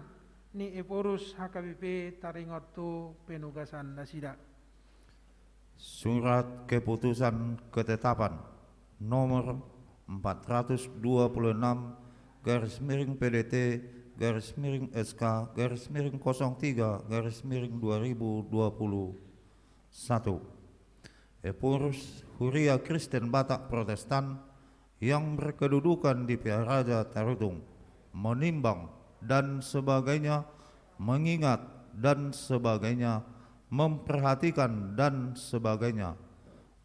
ni Eporus HKBP taringot tu penugasan nasida. Surat keputusan ketetapan nomor 426 PDT SK 03 2021. Eporus Huria Kristen Batak Protestan yang berkedudukan di Piaraja Tarutung menimbang dan sebagainya, mengingat dan sebagainya, memperhatikan dan sebagainya,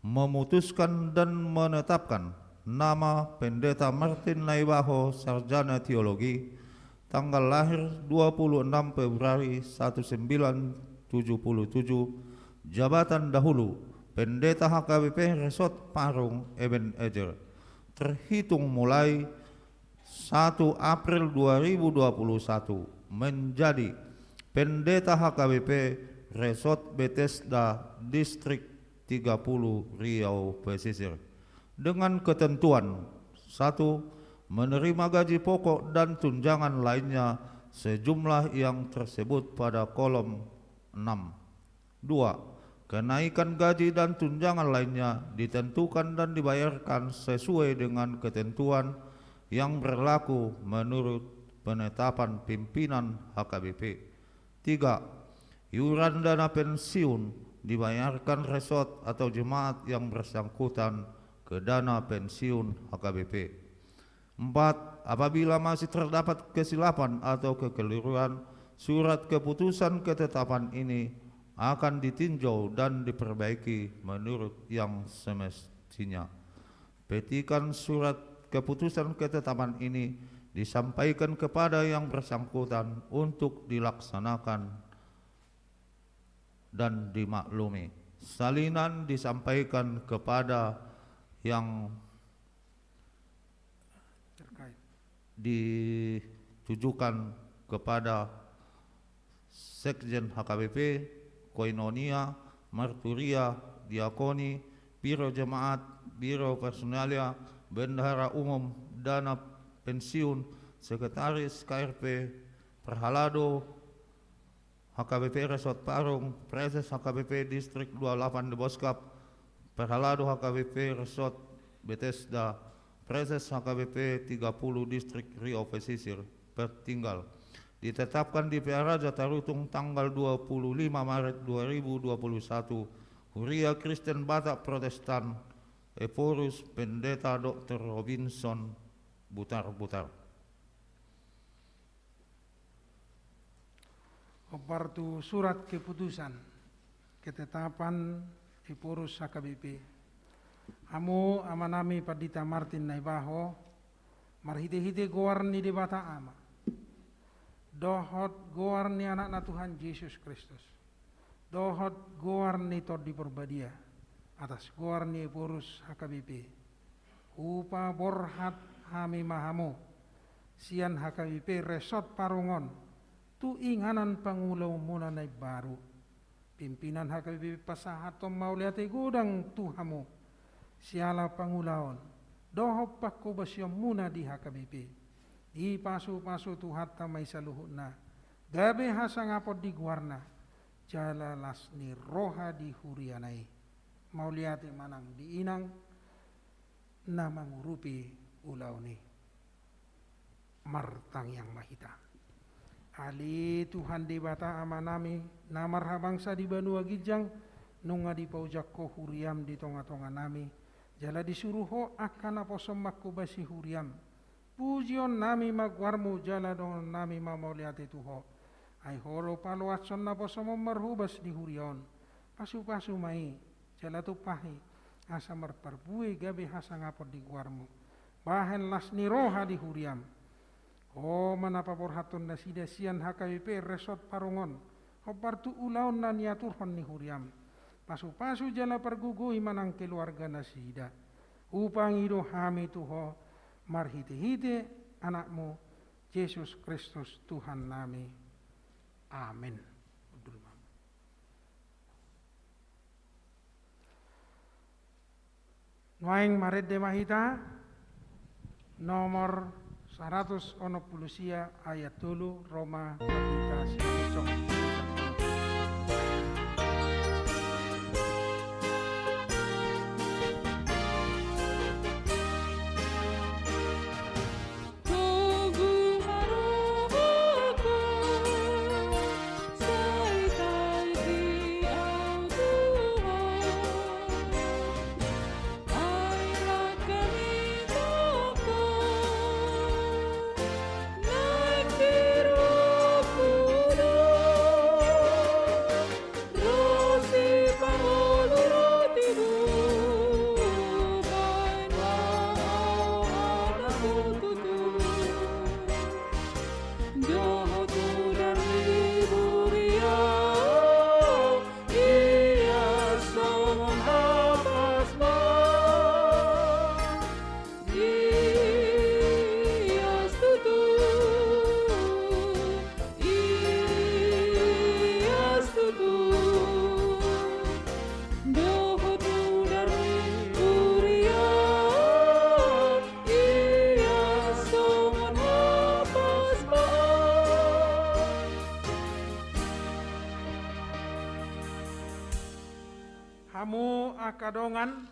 memutuskan dan menetapkan nama Pendeta Martin Naibaho Sarjana Teologi tanggal lahir 26 Februari 1977, jabatan dahulu Pendeta HKBP Resort Parung Ebenezer, terhitung mulai 1 April 2021 menjadi Pendeta HKBP Resort Bethesda Distrik 30 Riau Pesisir dengan ketentuan 1. Menerima gaji pokok dan tunjangan lainnya sejumlah yang tersebut pada kolom 6. 2. Kenaikan gaji dan tunjangan lainnya ditentukan dan dibayarkan sesuai dengan ketentuan yang berlaku menurut penetapan pimpinan HKBP. 3. Iuran dana pensiun dibayarkan resort atau jemaat yang bersangkutan ke dana pensiun HKBP. 4. Apabila masih terdapat kesilapan atau kekeliruan, surat keputusan ketetapan ini akan ditinjau dan diperbaiki menurut yang semestinya. Petikan surat keputusan ketetapan ini disampaikan kepada yang bersangkutan untuk dilaksanakan dan dimaklumi. Salinan disampaikan kepada yang Terkait. ditujukan kepada Sekjen HKBP, Koinonia, Marturia, Diakoni, Biro Jemaat, Biro Personalia, Bendahara Umum, Dana Pensiun, Sekretaris KRP, Perhalado, HKBP Resort Parung, Preses HKBP Distrik 28 de Boskap, Perhalado HKBP Resort Bethesda, Preses HKBP 30 Distrik Riau Pesisir, Pertinggal. Ditetapkan di Piaraja Tarutung tanggal 25 Maret 2021, Huria Kristen Batak Protestan, Eporus Pendeta Dr. Robinson Butar-Butar. Opartu surat keputusan ketetapan Eporus HKBP. Amu amanami Padita Martin Naibaho, marhite-hite goarni di bata ama. dohot goar ni anak na Tuhan Yesus Kristus, dohot goar ni tod di perbadia, atas goar ni porus HKBP, upa borhat hami mahamu, sian HKBP resort Parongon, tu inganan pangulaw muna na baru, pimpinan HKBP pasahatom mauliate gudang tuhamu, siala pangulaon, dohop pakubasyon muna di HKBP, di pasu-pasu tuhat tamay sa luhut na, gabi hasangapod di guarna, jalalas ni roha di hurianay, mauliate manang di inang, na mangurupi ulaw ni martang yang mahita. Ali Tuhan di bata amanami na marhabangsa di Banua Gijang nunga di paujak ko huriam di tonga-tonga nami jala disuruh ho akan aposom makubasi huriam pujion nami magwarmu jala don nami mamauliate tuho ay horo paluatson na posom marhubas di hurion pasu-pasu mai jala tupahi asa marparbui gabi hasa ngapot di guarmu bahen las ni roha di huriam. Oh manapa porhaton na sida sian HKBP resort Parongon. Hopartu ulaon na niaturhon ni huriam. Pasu-pasu jala pergugui manang keluarga na sida. Upang ido hami tuho marhite-hite anakmu Yesus Kristus Tuhan nami. Amin. Nuaing maredde mahita nomor 100 ayat 3 Roma Perdita Sianicong. Hamu akadongan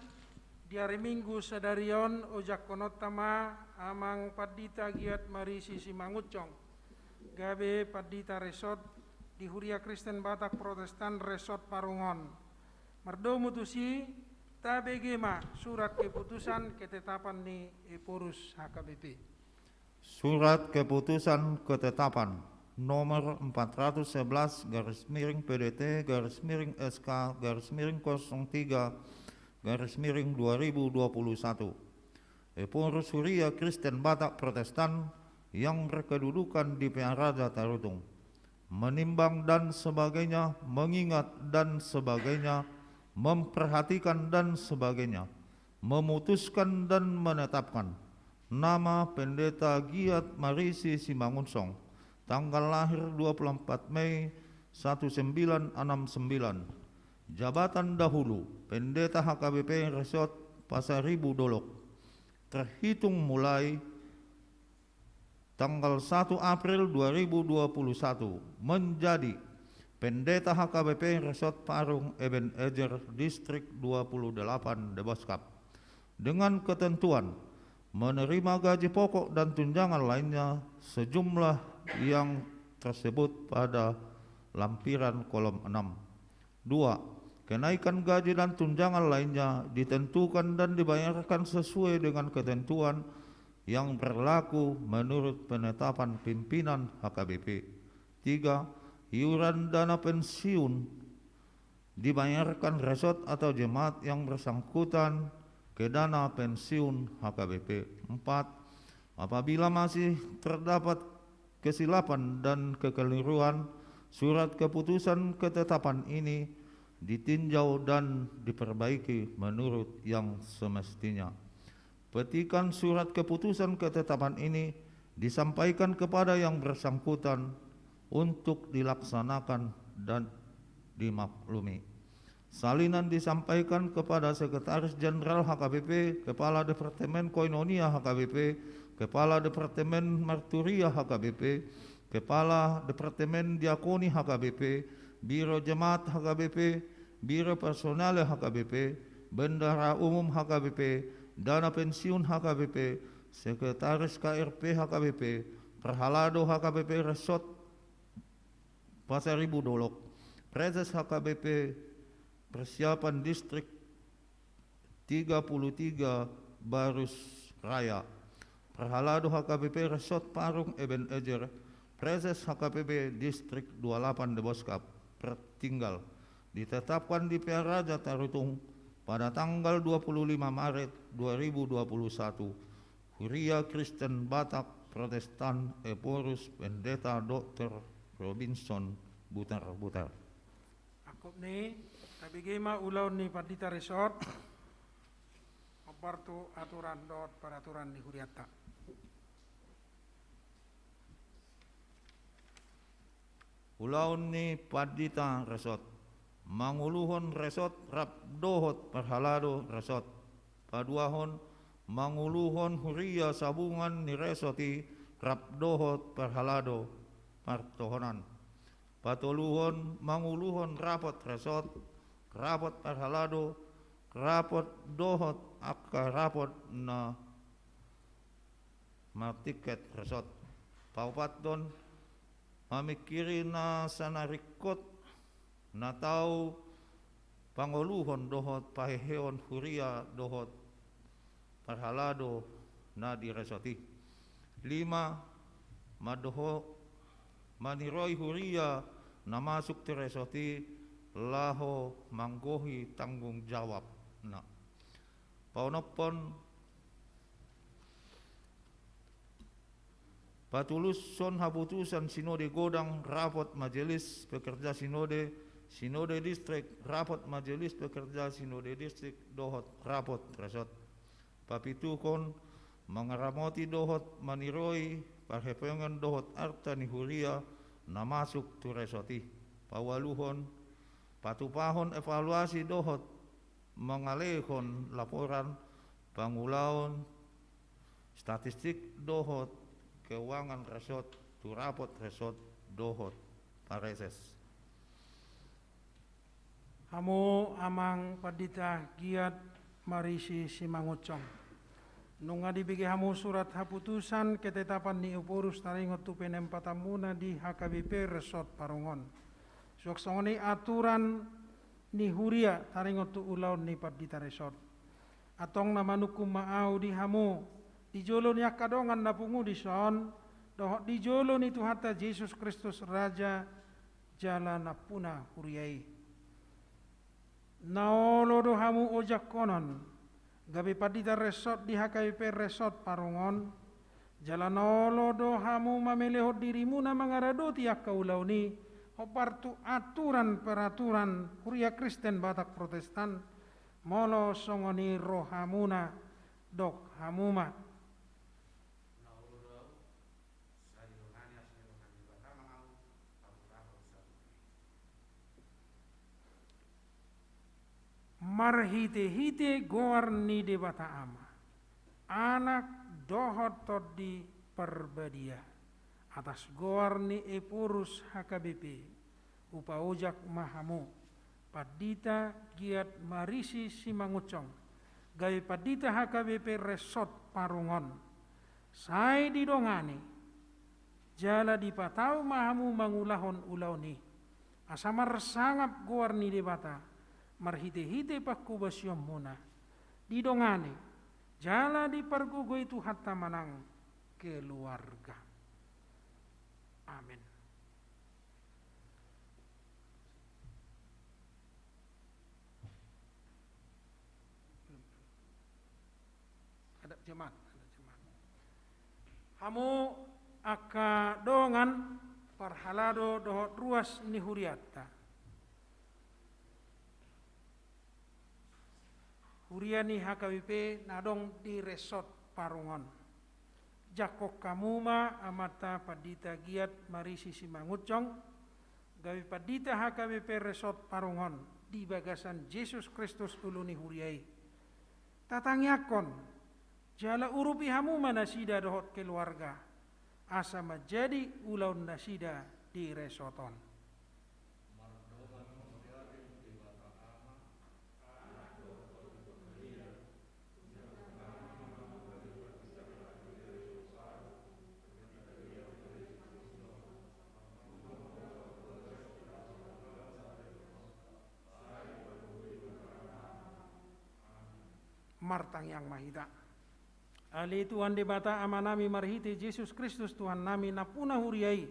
di hari Minggu sadarion ojak konotama amang padita giat marisi simangucong gabe padita resort di Huria Kristen Batak Protestan resort Parongon mardo mutusi tabegema surat keputusan ketetapan ni Epurus HKBP. Surat keputusan ketetapan nomor 411/PDT/SK/03/2021 Epurus Huria Kristen Batak Protestan yang berkedudukan di Pearaja Tarutung menimbang dan sebagainya, mengingat dan sebagainya, memperhatikan dan sebagainya, memutuskan dan menetapkan nama Pendeta Giat Marisi Simangunsong tanggal lahir 24 Mei 1969, jabatan dahulu Pendeta HKBP Resort Pasaribu Dolok, terhitung mulai tanggal 1 April 2021 menjadi Pendeta HKBP Resort Parung Ebenezer Distrik 28 Deboskap dengan ketentuan menerima gaji pokok dan tunjangan lainnya sejumlah yang tersebut pada lampiran kolom 6. 2. Kenaikan gaji dan tunjangan lainnya ditentukan dan dibayarkan sesuai dengan ketentuan yang berlaku menurut penetapan pimpinan HKBP. 3. Iuran dana pensiun dibayarkan resort atau jemaat yang bersangkutan ke dana pensiun HKBP. 4. Apabila masih terdapat kesilapan dan kekeliruan, surat keputusan ketetapan ini ditinjau dan diperbaiki menurut yang semestinya. Petikan surat keputusan ketetapan ini disampaikan kepada yang bersangkutan untuk dilaksanakan dan dimaklumi. Salinan disampaikan kepada Sekretaris Jenderal HKBP, Kepala Departemen Koinonia HKBP, Kepala Departemen Marturia HKBP, Kepala Departemen Diakoni HKBP, Biro Jemaat HKBP, Biro Personale HKBP, Bendahara Umum HKBP, Dana Pensiun HKBP, Sekretaris KRP HKBP, Perhalado HKBP Resort Pasaribu Dolok, Prezes HKBP Persiapan Distrik 33 Barus Raya, Perhalado HKBP Resort Parung Ebenezer, Prezes HKBP Distrik 28 Deboskap, Pertinggal, ditetapkan di PR Raja Tarutung pada tanggal 25 Maret 2021. Huria Kristen Batak Protestan Eporus Pendeta Dr. Robinson Butar-Butar. Akop ni, tabigima ulaw ni Pandita Resort, opartu aturan dot peraturan di Huriata. Ulaun ni Pandita Resort, manguluhon resort Rabdohot Perhalado Resort, paduahon manguluhon Huria Sabungan ni Resoti Rabdohot Perhalado Partohonan, patuluhon manguluhon Rapot Resort, Rapot Perhalado, Rapot Dohot Akka Rapot na Martiket Resort, paupaton mamikiri na sanarikot na tau panguluhon dohot paheheon Huria dohot Perhalado na di Resoti. 5. Madoho maniroy Huria na masuk ti Resoti laho manggohi tanggung jawab na. Paunopon patuluson haputusan Sinode Godang Rapot Majelis Pekerja Sinode, Sinode Distrik Rapot Majelis Pekerja Sinode Distrik Dohot Rapot Resort, papitukon mangaramoti dohot maniroy parhepengan dohot arta ni Huria na masuk tu Resoti. Pawaluhon patupahon evaluasi dohot mangalehon laporan pangulaon statistik dohot keuangan resort tu rapot resort dohot pareses. Hamu amang Pandita Giat Marisi Simangucong. Nunga dibigi hamu surat haputusan ketetapan ni Upurus taringot tu penempatamuna di HKBP Resort Parongon. Suaksongoni aturan ni Huria taringot tu ulaun ni Pandita Resort. Atong namanukum maau di hamu di jolo ni akadongan na pungu di son dohot di jolo ni Tuhata Yesus Kristus Raja jala na puna Huriai. Naolo do hamu ojak konon gabi Pandita Resort di HKBP Resort Parongon jalanolo do hamu mamelehot dirimu na mangarado tiak kaulau ni hopartu aturan peraturan Huria Kristen Batak Protestan molo songoni rohamuna dok hamuma. Marhite-hite goarni de bata ama anak dohot todi perbadia atas goarni Epurus HKBP upa ojak mahamu Pandita Giat Marisi Simangucong gawe Pandita HKBP Resort Parongon sai didongani jala dipatau mahamu mangulahon ulauni asamar sangap goarni de bata marhite-hite pakubasyon muna didongane jala dipargugo itu hatta manang keluarga. Amin. Ada jemaat. Hamu aka dongan parhalado dohot ruas ni huriatta. Huriani HKBP nadong di resort Parongon. Jakok kamuma amata padita giat marisi simangucong. Gawi padita HKBP resort Parongon di bagasan Yesus Kristus uluni huriai. Tatangyakon jala urupi hamuma nasida dohot keluarga. Asa menjadi ulaun nasida di resoton. Martang yang mahita. Ali Tuhan debata amanami marhiti Yesus Kristus Tuhan nami napuna huriai.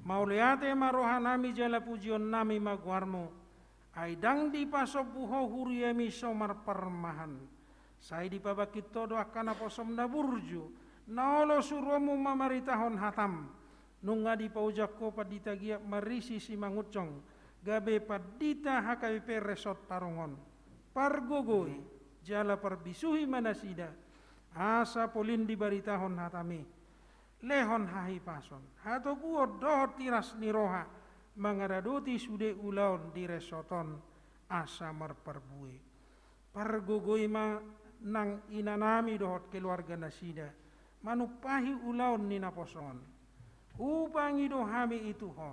Mauliate maroha nami jala pujion nami maguarmo. Aidang di pasobuho huriami somar permahan. Sai di pabakit todo akana posom na burju. Naolo suruamu mamaritahon hatam. Nunga di paujako padita gia marisi simangucong. Gabe padita HKBP resort Parongon. Pargogoi jala perbisuhi manasida. Asa polin dibaritahon hatami. Lehon hahi pason. Hato buo dohot tiras niroha. Mangaraduti sude ulaun di resoton. Asa merperbui. Pargogoi nang inanami dohot keluarga nasida. Manupahi ulaun nina poson. Upangi dohami itu ho.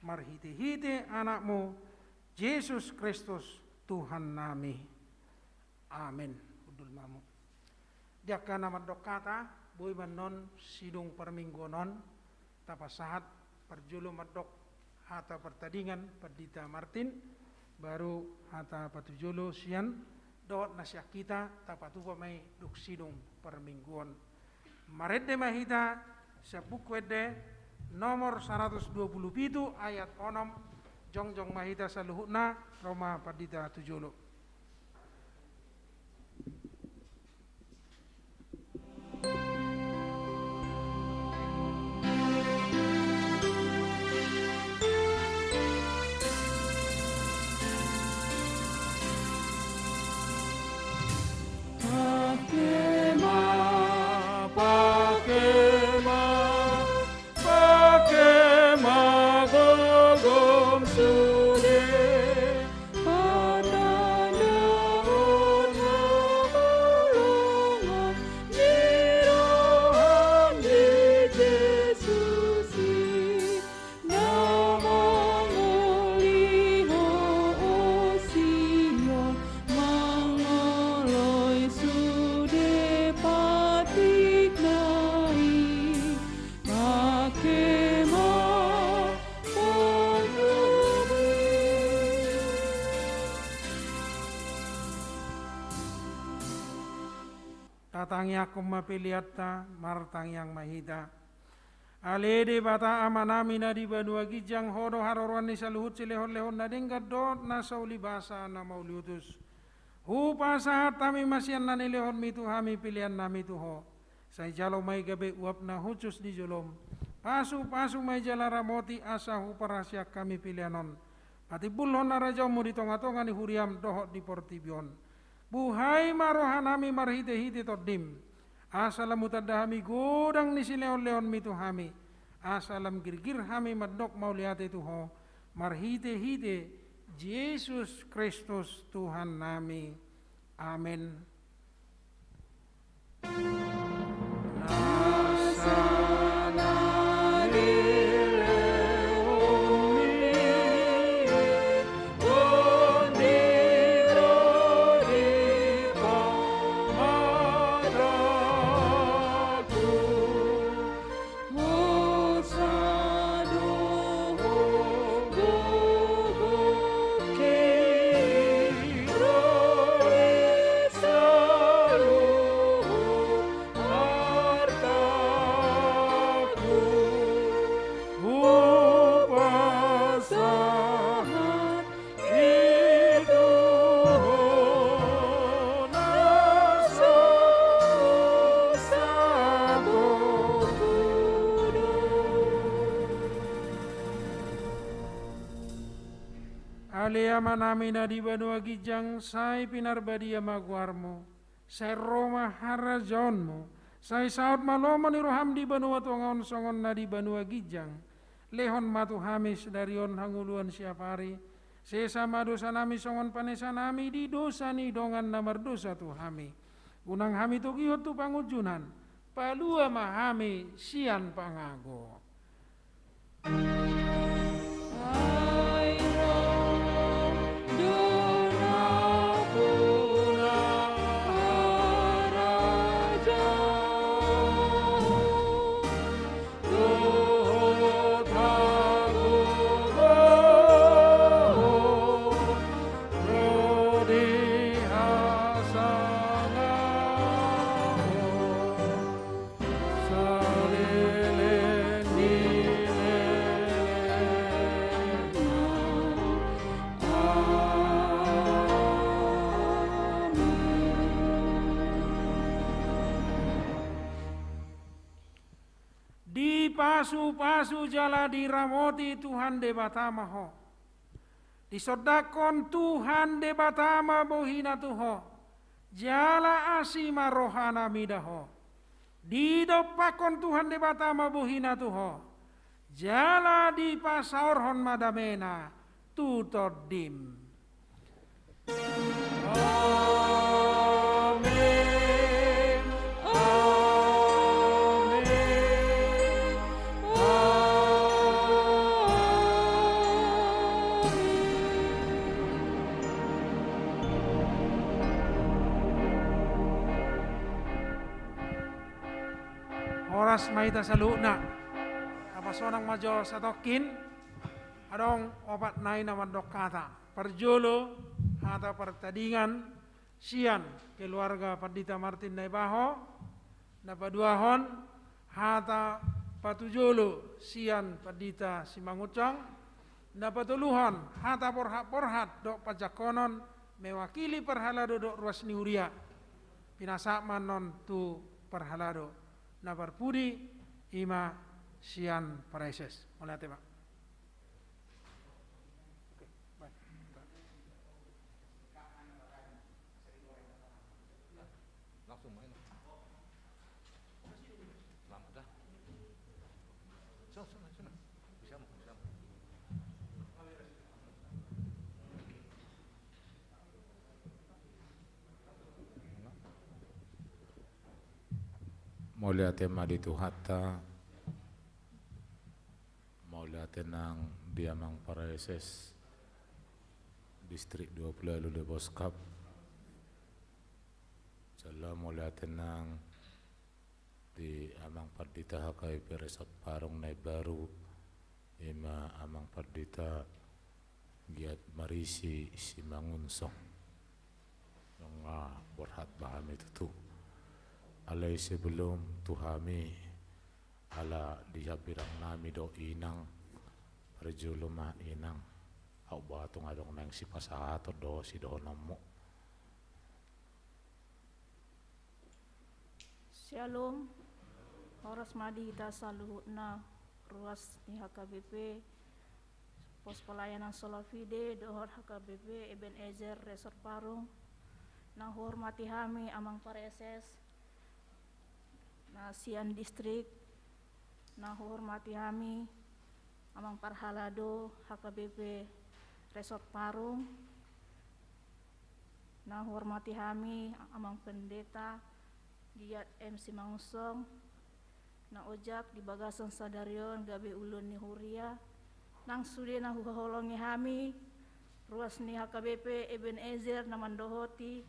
Marhite-hite anakmu. Yesus Kristus Tuhan nami. Amin. Udul mamu. Jaka nama dokata, boy manon sidung perminggonon, tapasahat perjulu madok hata pertandingan Perdita Martin, baru hata patujulu sian, doot nasyak kita tapatupa may duk sidung permingguan. Maredde mahita sa bukwede nomor 127 ayat 6 jongjong mahita sa luhutna Roma Perdita tujulu. Tatang yakum mapiliatta martang yang mahita. Alede bata amanami na di banua gijang hodo haroruan ni saluhut silehon-lehon na dinggat dot na sauli basa na mauliutus. Hupa saat tami masian na nilehon mitu hami pilihan nami tuho. Say jalo may gabi uap na hucus di julom. Pasu may jalara moti asa huparasya kami pilihanon. Pati bulhon na rajaw mo di tonga-tonga ni huriam dohot di portibion. Buhay marohan nami marhite-hite todim. Asalam mutadahami godang ni sileon-leon mitu hami. Asalam girgir hami madok mauliate tuho. Marhite-hite Yesus Kristus Tuhan nami. Amin. ama nami na di banua gijang sai pinar badia maguarmo. Sai Roma harajonmo. Sai saut malomo ni roham di banua tuangon songon na di banua gijang. Lehon matu hamis darion hanguluan siapari. Sesama dosa nami songon panesa nami di dosa ni dongan namar dosa tu hami. Gunang hami tu gihot tu pangujunan. Palua mahami sian pangago. Pasu-pasu jala diramoti Tuhan debatama ho. Disodakon Tuhan debatama bohina tuho. Jala asima rohana midaho. Didopakon Tuhan debatama bohina tuho. Jala di pasaorhon madamena tutodim. Oras maita saluna. Kapasonang majo sa tokin. Adong opat nai naman dok kata. Perjolo hata pertadingan sian keluarga Padita Martin Naibaho. Napaduahon hata patujolo sian Padita Simangucong. Napatuluhon hata porhat dok pajakonon mewakili perhalado dok ruas niuria. Pinasaman non tu perhalado. Nabarpudi ima sian pareses. Mulai Pak. Langsung main. Selamat dah. Sana. Bisa. Mulia tema di Tuhata, mulia tenang Diamang Paraeses, Distrik 20 Lule Boskap, Jala mulia tenang di Amang Pardita HKIP Resort Parung Nai Baru, Ima Amang Pardita Giat Marisi Simangunsong, Nga Borhat Bahami Tutu. Alay sebelum tuhami ala dihabirang nami do inang perjuluma inang au batung adong nang si pasato do si do namo. Shalom. Oras madi kita saluhutna ruas ni HKBP pos pelayanan Solafide dohor HKBP Ebenezer Resort Parung. Nang hormati hami amang pareses na sian distrik, na hormati kami amang parhalado HKBP Resort Parung, na hormati kami amang pendeta Giat MC Mangusong, na ojak di bagasan sadarion gabe ulun ni Huria, nang sudi na huholongi kami ruas ni HKBP Ebenezer na mandohoti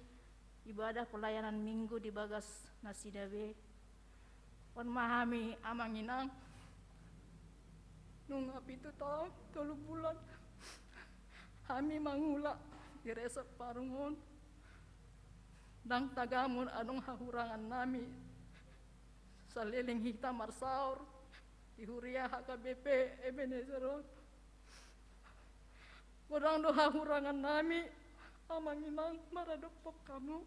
ibadah pelayanan minggu di bagas nasidabe. Pon mahami amang inang nung api itu tahun 3 bulan kami mangula di Resort Parungon dang tagamun anong hahurangan nami sa liling hita marsaur di Huria HKBP Ebenezeron kodang do hahurangan nami amang inang maradopok kamu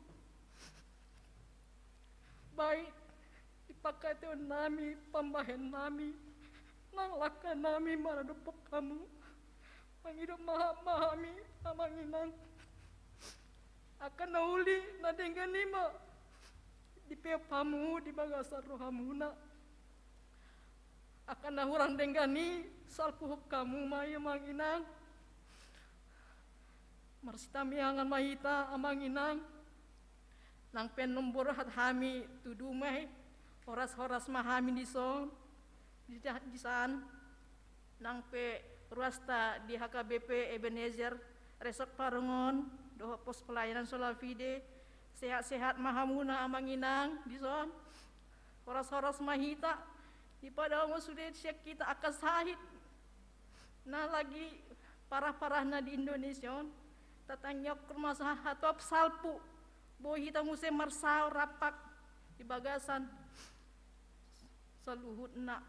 baik ipakaiton nami, pambahen nami, nang laka nami maradupok kamu. Mangido mahami amanginang akan nauli na dengani ma di pepamu di bagasar rohamuna akan nahurang dengani salpuhuk kamu maya manginang marsitami angan mahita amanginang nang pen nombor hat hami tudumai horas mahami di son di san nang pe ruasta di HKBP Ebenezer Resort Parongon doho pos pelayanan Solafide sehat-sehat mahamuna amanginang di son horas mahita di pada sudah siak kita akan sahid nah lagi parah-parahna di Indonesia tatanyok rumah hatop salpu bohi tamu se marsau rapak di bagasan seluhutna.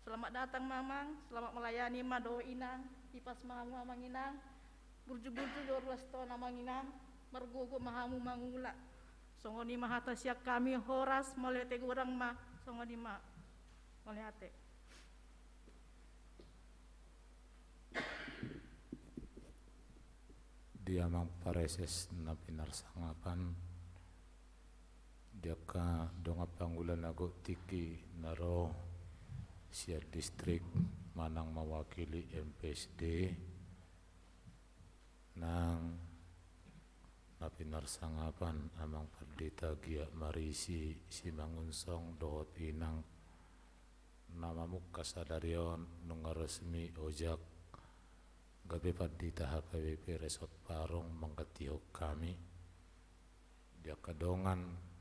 Selamat datang Mamang, selamat melayani Mado Inang, Ipas Mahamu Manginang, burju-burju do resto Manginang, mergogo Mahamu Mangula. Songoni mahata siak kami horas molete gorang ma, songoni ma. Molete. Dia mang pareses na pinarsangapan dia ka donga panggulan ago tiki naro siya distrik manang mawakili MPSD nang napinarsangapan amang pardita Gia Marisi si Mangunsong dohot inang namamuk kasadarion nung resmi ojak gabi pardita HKBP Resort Parong mangkatihok kami dia kadongan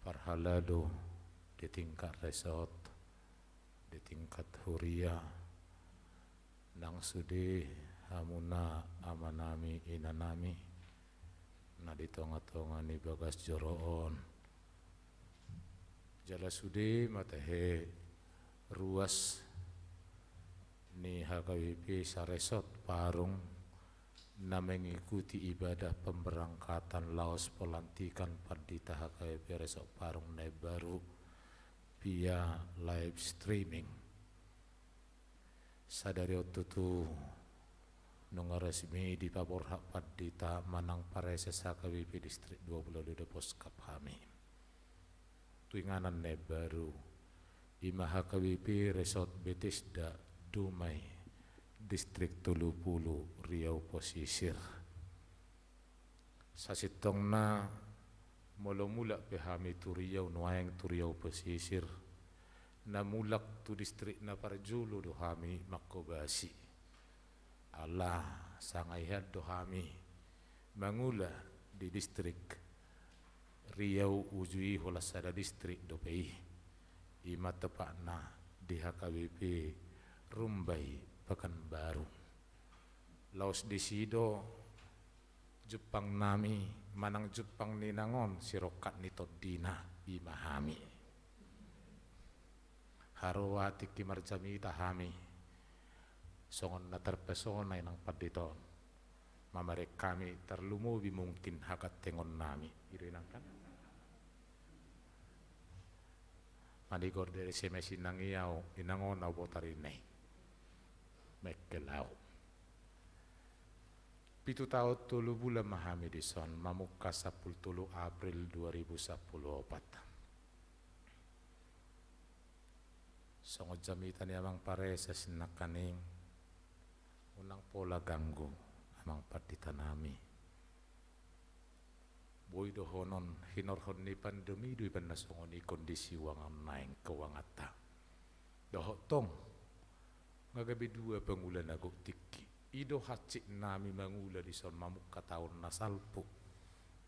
parhalado di tingkat resort, di tingkat huria, nang sudi hamuna amanami inanami, na di tonga-tonga ni bagas joroon. Jala sudi matahe ruas ni HKBP sa resort Parung na mengikuti ibadah pemberangkatan Laos pelantikan pardita HKBP Resort Parung Nai Baru via live streaming sadari otutu nung resmi di pabor hak pardita manang pareses HKBP distrik 22 pos kapami tuinganan Nai Baru ima HKBP Resort Bethesda Dumai distrik 30 Riau Pesisir sasitong na mula pehami tu Riau nuayang tu Riau Pesisir na mulak tu distrik na Parjulu do hami Makobasi Allah sangayhan do hami mangula di distrik Riau Ujui Holasada distrik do pei ima tepakna di HKBP Rumbai Pekanbaru Laos di sido Jepang nami manang Jepang ninangon sirokat ni Todina imahami harwati kimarjami tahami songon na terpesona inang paditon mamarek kami terlumubi mungkin hakat tengon nami irinang kan madigor dari semesin nang iyaw inangon na botarinay mekkelau Pitu tahun tulu bulan mahami di son mamuka 10 April 2014. Songod jamitan amang pareses nakaning unang pola ganggu amang pardita nami. Boy dohonon hinorhon ni pandemi do iban nasongoni kondisi wangan naing kewangata. Dohotong ngagabi dua pengulan agok tiki. Ido hacik nami mangula di son mamuk kataon na salpo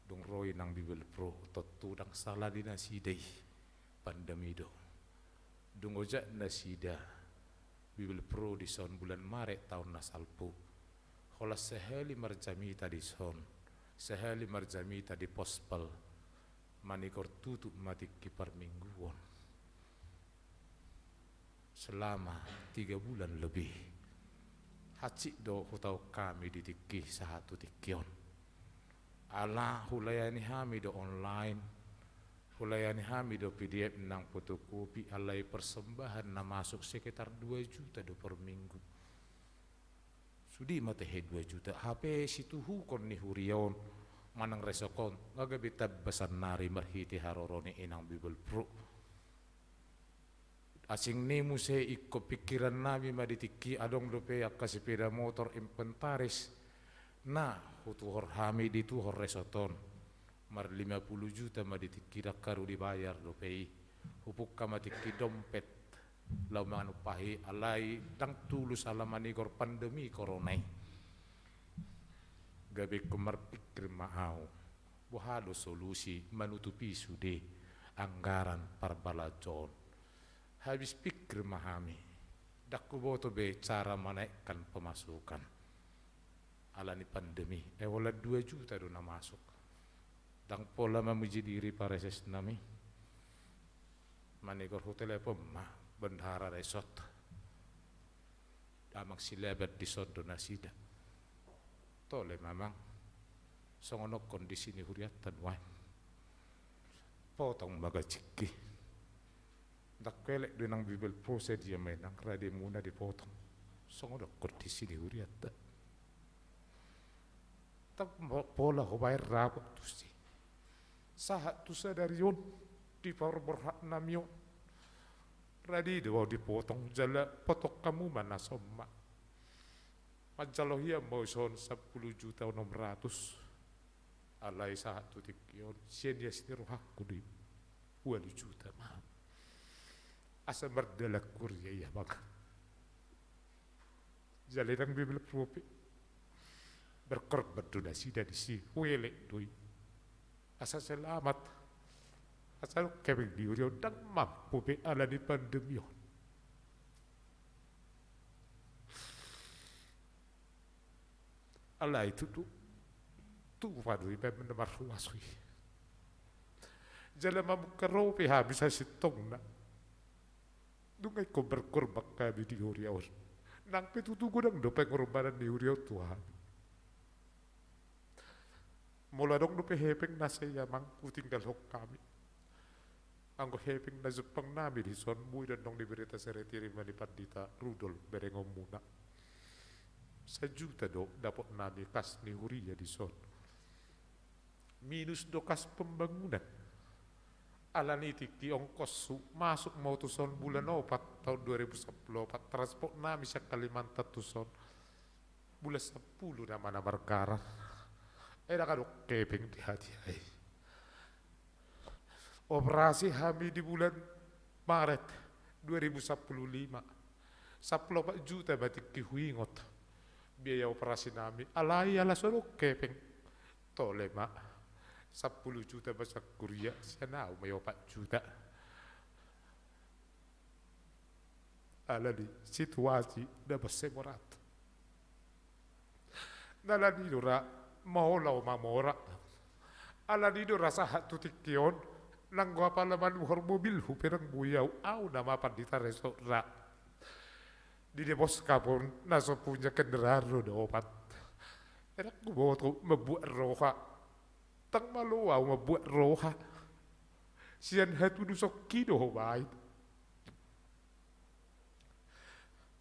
dong roy nang Bible Pro totu dang salah di nasidai pandemi do dong ojak nasida Bible Pro di son bulan Maret tahun na salpo hola sehali marjamita di son sehali marjamita di pospel manikor tutup mati kipar mingguan selama 3 bulan lebih hacik do hutau kami di tikih sahatu tikion ala hulayani hami do online Ulayani kami do PDF nang fotokopi alai persembahan na masuk sekitar 2 juta do per minggu. Sudi mate 2 juta. HP situ hukon ni hurion manang resokon ngagabi tabbasan nari marhiti haroroni inang Bible Pro. Asing ni muse ikko pikiran nami maditiki adong dope akka sepeda motor inventaris. Nah, hutuhor hami dituhor resoton. Mar 50 juta maditiki dakaru dibayar dopei. Hupuk kamatiki dompet. Lau manganu pahi alai dang tulus alamani kor pandemi koronai. Gabe kumar pikir mahau. Buhado solusi menutupi sude anggaran parbalacon. Habis pikir mahami. Dakku boto be cara menaikkan pemasukan. Alani pandemi. Wala 2 juta dona masuk. Dang pola memuji diri pareses nami. Manigor hotel pemma bendahara resort. Damang silebat di son donasida. Tole mamang songonok kondisi ni huriatan wan. Potong baga ciki. Dak kelek dengan Bible Pro dia menang rade muna dipotong. Songonok kondisi ni huriatan. Tak pola hobai rabak tusi. Sahat tu sadarion di par berhak namion. Radi dewa dipotong jala potok kamu mana somma. Majalohia mau son 10 juta 600. Alai sahat tu tikion sien dia setiru hakku di 2 juta maaf. Asa berdala kurya ya bang. Jalinang Bible Propi berkorban donasi dari si welek doi. Asa selamat, asal kebing diurio dan mampu be ala di pandemi. Allah itu tu wadu ibe menemar ruasui. Jalan mampu keropi habis sitong na. Dungai ko berkorban kami di uriau. Nang petu gudang dope korbanan di uriau Tuhan. Mula dong dope hepeng na saya mangku tinggal hok kami. Anggo hepeng na Jepang nami di son bui dan dong diberita seretiri malipat dita Rudol berengom muna. 1 juta do dapat nami kas ni huria di son. Minus do kas pembangunan. Alani tiki ongkos masuk mau tu son bulan 4 tahun 2010 transport nami sa Kalimantan tu son. Bulan 10 nama berkara. Era kadok kepeng di hati ai. Operasi kami di bulan Maret 2015. 14 juta batik kihuingot. Biaya operasi nami. Alai ala solo kepeng. Tole mak. 10 juta bahasa Korea. Saya may 4 juta. Ala di situasi da basemorat. Nala di dora maulaw mamora. Ala di rasa hatu tikion nang gua palaman buhor mobil huperang buyaw au nama pandita resora. Di depos kapon naso punya kendaraan roda opat. Enak gua bawa tu membuat roha. Tang maluaw membuat roha. Sian hatu nusok kido baik.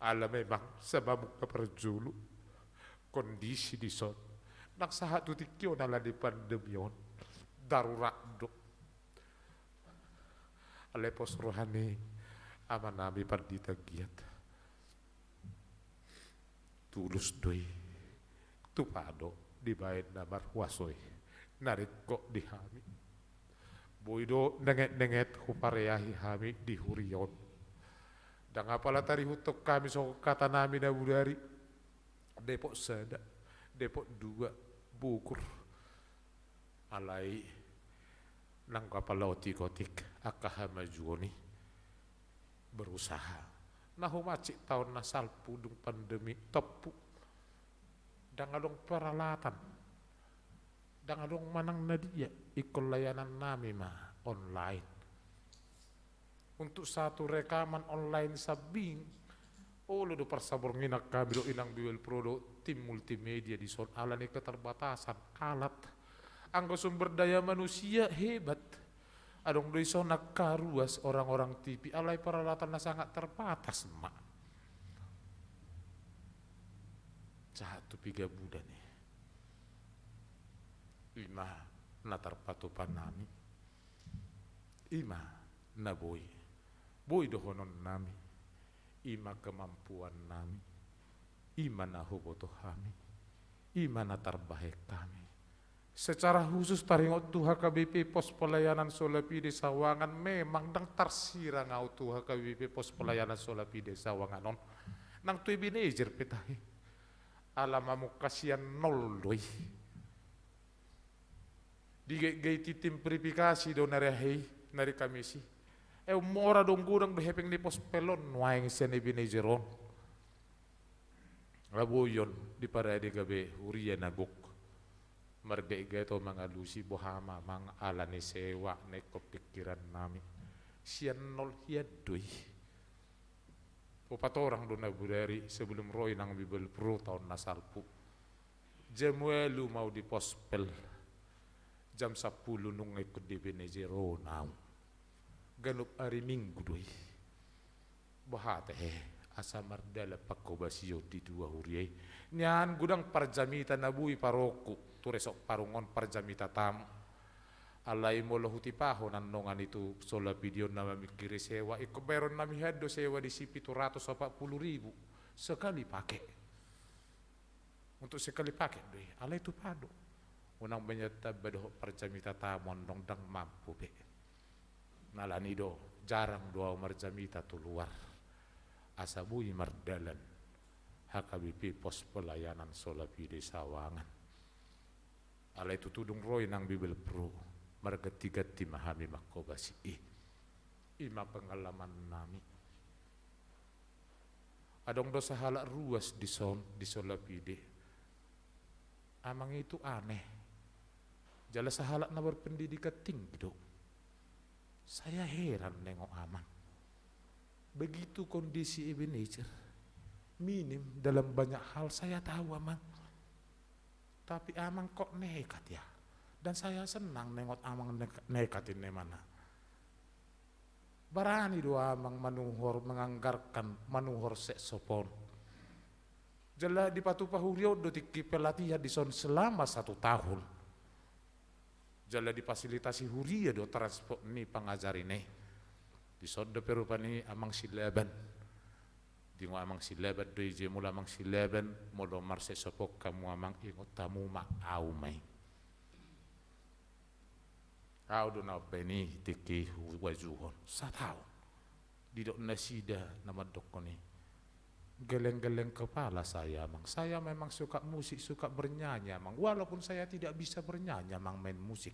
Ala memang sebab keperjulu kondisi di son. Nak sahat tu tikio nala di pandemion darurat do. Alepos rohani aman nabi pardita giat. Tulus doi tu pado dibain namar wasoi narik kok di hami. Boido nenget hupareahi hami di hurion. Dan apalah tari hutok kami so kata nami na budari Depok sada Depok 2 bukur alai nang kapal otik-otik akahama juoni berusaha nahu macik tahun nasal pudung pandemi tepu dan adong peralatan dan adong manang nadia ikut layanan nami mah online untuk satu rekaman online sabing lo do persabor nginak kabiro inang Bible Pro tim multimedia di son alani keterbatasan alat anggo sumber daya manusia hebat Adong doi so nakaruas orang-orang TV, alai peralatan sangat terbatas mak. Satu piga budak nih. Ima natar patupan nami. Ima na boy. Boy dohonon nami. Ima kemampuan nami. Ima na huboto kami. Ima natar bahek kami. Secara khusus taringot tuha KBP pos pelayanan Solapide Sawangan memang dang tarsira ngau tuha KBP pos pelayanan Solapide Sawangan non nang tu manajer petahi alamamu kasihan nol doi digay tim verifikasi do nari kamisi mora dong gurang behepeng di pos pelon waeng sene manajeron raboyon di parade gabe huria nagok marga to mga lusi bohama mga alani sewa ne kepikiran nami sian nol hiadoy upat orang dona budari sebelum roy nang bibel pro tahun nasalpu jamuelu mau di pospel jam 10 nung ikut di benejero nau ganup hari minggu doy bahate asa mardala pakobasio di dua huriai nyan gudang parjamita nabui paroku turesok parungon parjamita tamu alai molo huti paho nannongan itu sola video nama mikiri sewa iko beron nami hado sewa di sipi 740.000 sekali pakai untuk sekali pakai doi alai itu pado unang banyata bedoh parjamita tamu andong dang mampu be nalani do jarang doa marjamita tu luar asabui mardalan HKBP pos pelayanan Solapide Sawangan ala itu tudung roy nang bibel pro marga tiga timahami makobasi ima pengalaman nami adong dosa halak ruas di Solapide amang itu aneh jala sahalak na berpendidikan tinggi do saya heran nengok amang begitu kondisi Ebenezer minim dalam banyak hal saya tahu amang tapi amang kok nekat ya dan saya senang nengok amang nekatin mana barani doa amang manuhor menganggarkan manuhor seksopon jala di patu pahurio do tiki pelatihan di son selama 1 tahun jala difasilitasi huria do transport ni pengajar ini di son do perupani amang silaban dingo amang silaban do ije mula amang silaban modo marse sopok kamu amang ingot tamu mak au mai au do na beni tiki wajuhon satau didok nasida nama dokoni geleng-geleng kepala saya amang saya memang suka musik suka bernyanyi amang walaupun saya tidak bisa bernyanyi amang main musik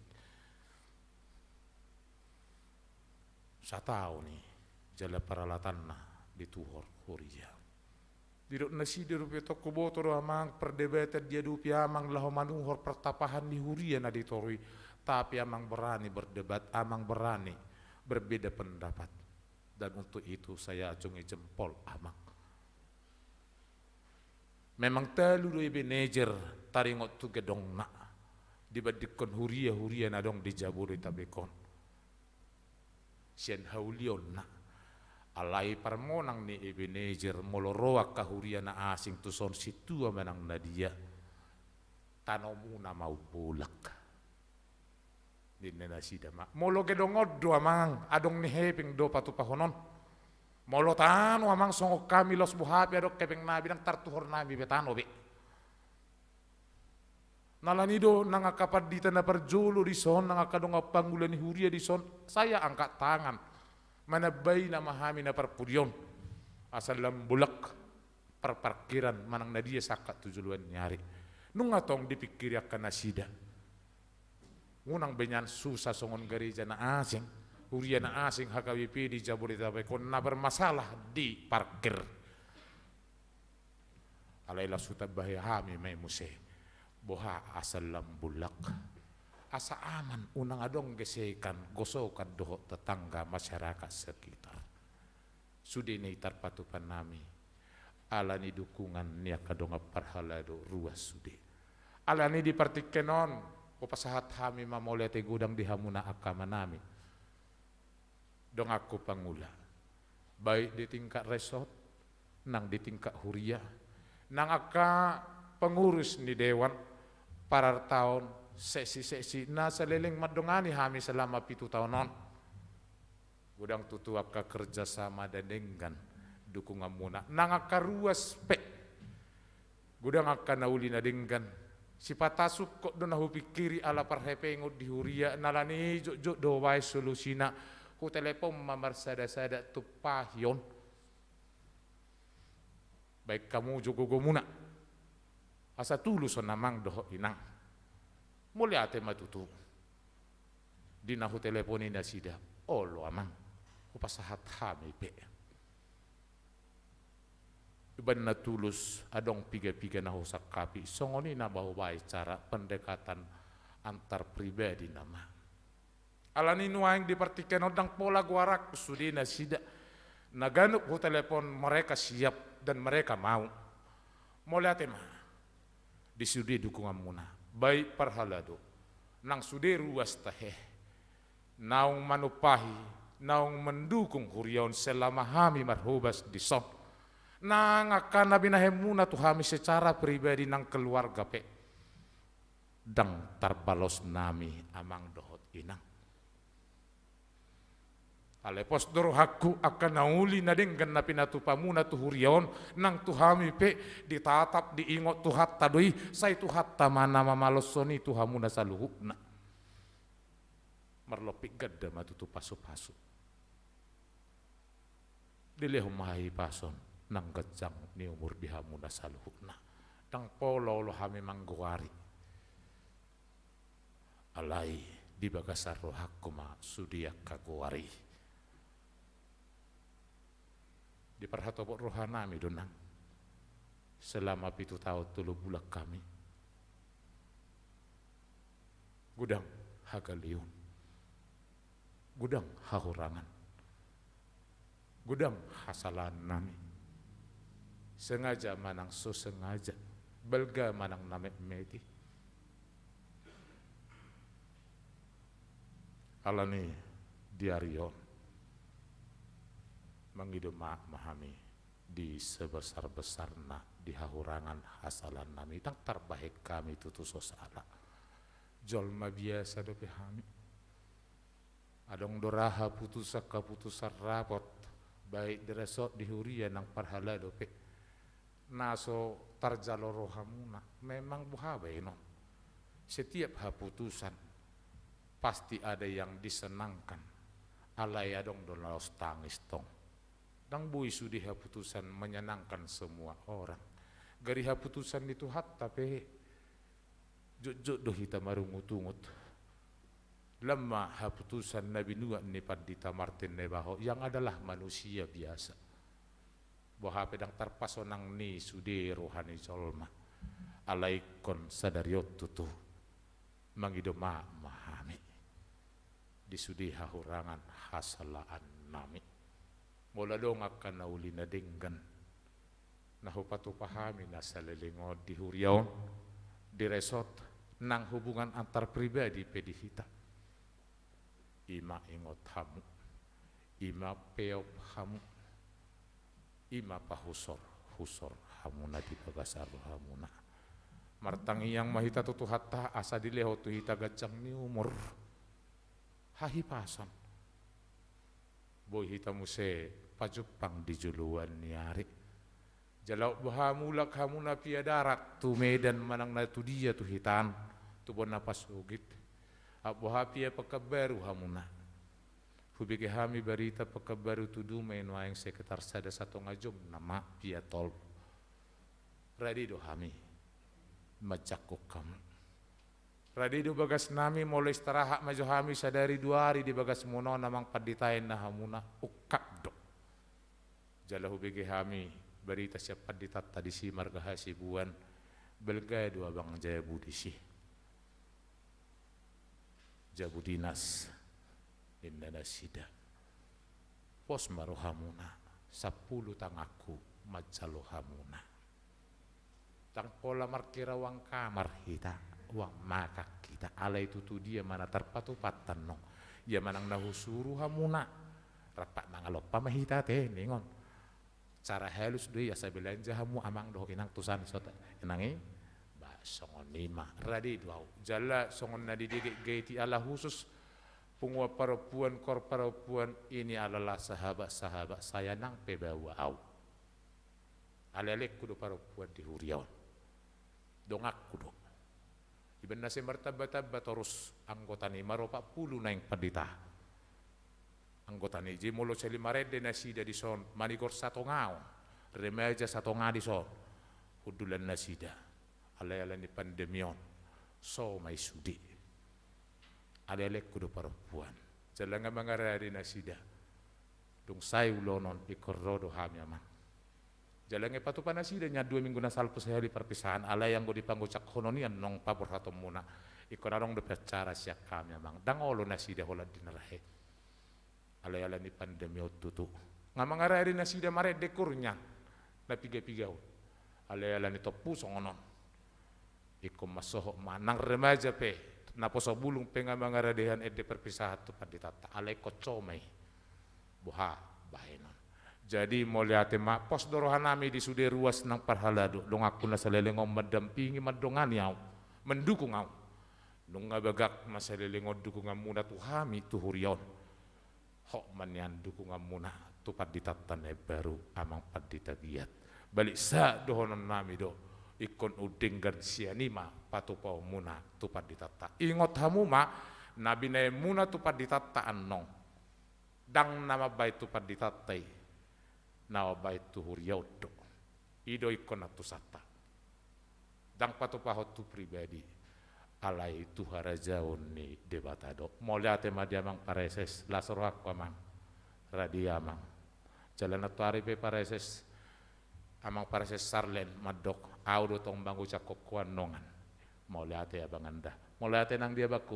satau nih jala peralatan nah di tuhor Korea. Didok nasi di rupiah toko botol amang perdebatan dia rupiah amang lahu manuhor pertapahan di huria na ditorui tapi amang berani berdebat amang berani berbeda pendapat dan untuk itu saya acungi jempol amang memang telu do Ebenezer taringot tu gedong na dibadikon huria na dong di Jabodetabekon sian haulion na alai parmonang ni Ebenezer moloroak kahuriana asing tu son situa menang nadia tanomuna mau bolak dinena sidama molo gedongod do amang adong ni heping do patu pahonon molo tanu amang songok kami los buhapi adok kepeng nabi nang tartuhor nabi betano be nalanido nangakapad di tanah perjolo di son nangakadong pangulan ni huria di son saya angkat tangan manabay na mahami na parpuryon asal lambulak parkiran manang nadia sakat tujuluan nyari nung atong dipikiriakan nasida ngunang benyan susah songon gereja na asing huria na asing HKBP di Jabodetabekon na bermasalah di parkir alayla suta bahaya hami may muse boha asal lambulak asa aman unang adong gesekan gosokan doho tetangga masyarakat sekitar sudi ni tarpatupan nami alani dukungan niya kadonga parhalado ruas sudi alani dipartikenon upasahat hami mamolete gudang di hamuna akama nami dong aku pangula. Baik di tingkat resort, nang di tingkat huria, nang aka pengurus ni dewan para tahun sesi-sesi na seliling madongani kami selama 7 tahunan. Gudang tutu aka kerjasama dan dengan dukungan muna. Nang aka ruas pe, gudang aka nauli na dengan si patasuk kok donahu pikiri ala parhepengot di huria nalani jok dowai solusina hu telepon mamar sada-sada tu pahyon. Baik kamu jogo muna. Asa tulus namang doho inang. Mulai ate matutu. Di nahu teleponi na sida. Olo amang. Upasahat hami pe. Iban na tulus adong piga-piga nahu sakapi. Songoni na bahubay cara pendekatan antar pribadi nama. Alani nuaing dipertikan odang pola guarak sudi na sida. Naganuk hu telepon mereka siap dan mereka mau. Mulai ate mah. Di sudi dukungan muna. Baik parhalado. Nang sudi ruas taheh. Naung manupahi. Naung mendukung huriaun selama hami marhubas di son. Nang akan nabi nahemuna tu hami secara pribadi nang keluarga pe. Dang tarbalos nami amang dohot inang. Alepos dorohaku akan nauli na dengan na pinatupamuna tu huriaon nang tuhami pe ditatap diingot tuhat tadoi say tuhat tamana mamalosoni tuhamuna saluhukna marlopik gadda matutu pasu-pasu dilehum mahi pason nang gajang ni umur dihamuna saluhukna tang polo lo hami mangguari alai di bagasar rohaku ma sudiak kaguari di perhatobok rohanami donang selama 7 tahun 3 bulan kami gudang hagaliun gudang hahurangan gudang hasalan nami sengaja manang so sengaja belga manang namek meti alani diarion mengidom mahami di sebesar-besarna di hahurangan hasalan nami tang terbaik kami tutu sosala jolma biasa dope hami adong doraha putusa kaputusan rapot baik diresot di huria nang parhala dope naso tarjaloro hamuna memang buhabai no setiap haputusan pasti ada yang disenangkan alai adong donalos tangis tong dang bui sudi haputusan menyenangkan semua orang. Gari haputusan itu hat tapi jujur doh hita marungut-ungut. Lama haputusan Nabi Nuh ni padita Martin nebaho yang adalah manusia biasa. Bahwa pedang terpasonang ni sudi rohani colma. Alaikon sadariot tutu mangidoma mahami. Disudi hahurangan hasalaan nami. Mula dong akan nauli na dinggan nahupatu pahami na sa lilingod di huriaw di resort nang hubungan antar pribadi pedihita ima ingot hamu ima peop hamu ima pahusor hamu na di bagasar hamu na martangi yang mahita tutu hatta asa dileho tu hita gacang ni umur hahipasan boy hita muse pajupang di juluan niari jalau bahamulak hamuna pia darat tu medan manang na tu dia tu hitan tu bon napas ugit abuha pia pakabaru hamuna hubige hami barita pakabaru tu dume no aing sekitar sada satu ngajum nama pia tol radi do hami macakuk kamu radi do bagas nami mulai istirahat maju hami sadari 2 hari di bagas mono namang paditain na hamuna ukak do jalahu bege hami berita siapa ditata di si marga hasibuan belga 2 bang jaya budi si jabu dinas indana sida pos marohamuna 10 tangaku majalohamuna tang pola markira wang kamar hita wang makak kita ala itu tu dia mana terpatupatan no ya manang nahu suruh hamuna rapat mangaloppa mahita teh ningon cara halus deui asa belanja hamu amang doh inang tusan sota inangi ba songoni mah radi duau jalla songon na dididik gaiti ala khusus pungwa perempuan kor perempuan ini adalah sahabat-sahabat saya nang pebawa au alelek kudu perempuan di huriawan dongak kudu iban nasi martabata terus anggota ni maro 40 naing padita anggota ni jimulo selimarede nasida di son manigor satu ngau remaja satu ngadi son hudulan nasida ala ni pandemion so mai sudi alelek kudu perempuan jalanga mangarari nasida dung sai ulonon ikorodo hamya mang jalange patu panasida nya 2 minggu nasal pusahali perpisahan ala yang go dipanggo cak hononian nong pabor hato muna ikonarong de cara siak hamya mang dang olo nasida hola dinarahe ala ni pandemi tutu ngamangarari nasida mare dekurnya na piga-pigau ala ni topu songonon ikom masoho manang remaja pe na poso bulung pengamangaradehan ede perpisahan tu panditata alai kocomai buha bahenon jadi moliate ma pos dorohanami di sude ruas nang parhaladu dong aku na salelengom mendampingi madongan yau mendukung au dong ngabagak masalelengom dukungan muna tuhami tuhurion hok manyan dukungan muna tupat ditatane baru amang padita giat balik sa dohonon nami do ikon uding garsianima patupau muna tupat ditata ingot hamu ma nabi na muna tupat ditata annong dang nama baik tupat ditatai nawa baik tuhuriau do ido ikon atusata dang patupahot tu pribadi alai tu harajaun ni debatado moliate madiamang pareses lasoroak amang radiamang jalan atuari pe pareses amang pareses sarlen madok audo tong bangku cakok kuan nongan moliate abang anda moliate nang dia baku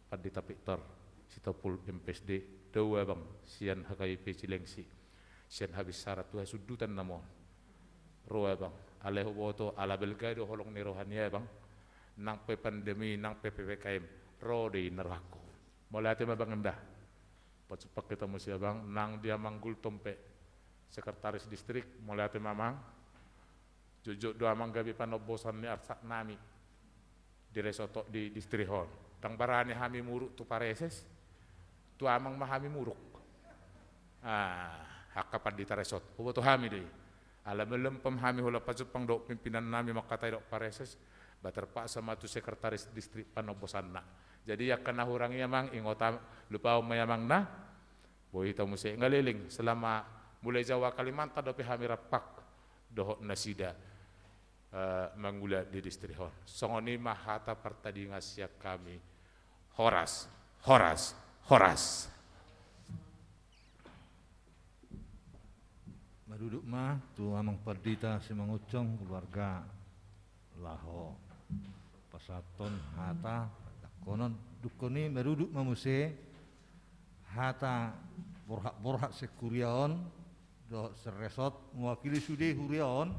padita Victor sitopul MPSD dua bang sian HKIP Cilengsi sian habis syarat tuha sudutan namon roa bang aleho boto ala belgado holong ni rohania bang nang pe pandemi nang PPKM rode nerako moliate mabang anda pacepak ketemu si abang nang dia manggul tompe sekretaris distrik moliate mamang jujuk doa manggabi panobosan ni arsak nami di resoto di distrihon tang barani hami muruk tu pareses tu amang mahami muruk hakapan di taresot ubo tu hami deh ala melempem hami hula pacupang dok pimpinan nami makatai dok pareses baterpaksa matu sekretaris distrik panobosan na jadi ya kena hurangi amang ingota lupa mayamang na boy ita musik ngaliling selama mulai Jawa Kalimantan dope hami rapak dohok nasida mangula di distrik hon songoni mahata partadi ngasiak kami horas Maduduk mah tu amang perdita semangucong keluarga laho pasaton hata konon dukoni meruduk mamuse hata borhak sekuriaon do seresot mewakili sude huriaon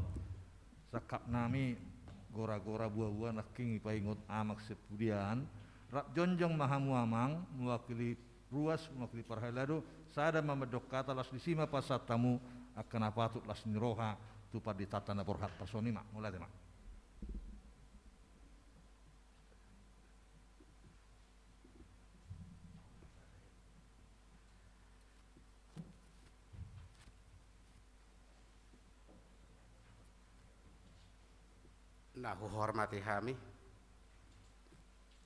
sakap nami gora-gora buah-buah naking ipaingot amak sepudian rap jonjong mahamu amang mewakili ruas mewakili parhalado sada mamedok kata las disima pasat tamu akan apatut las niroha tupad ditatana borhak pasonima mulai tema Nahu hormati kami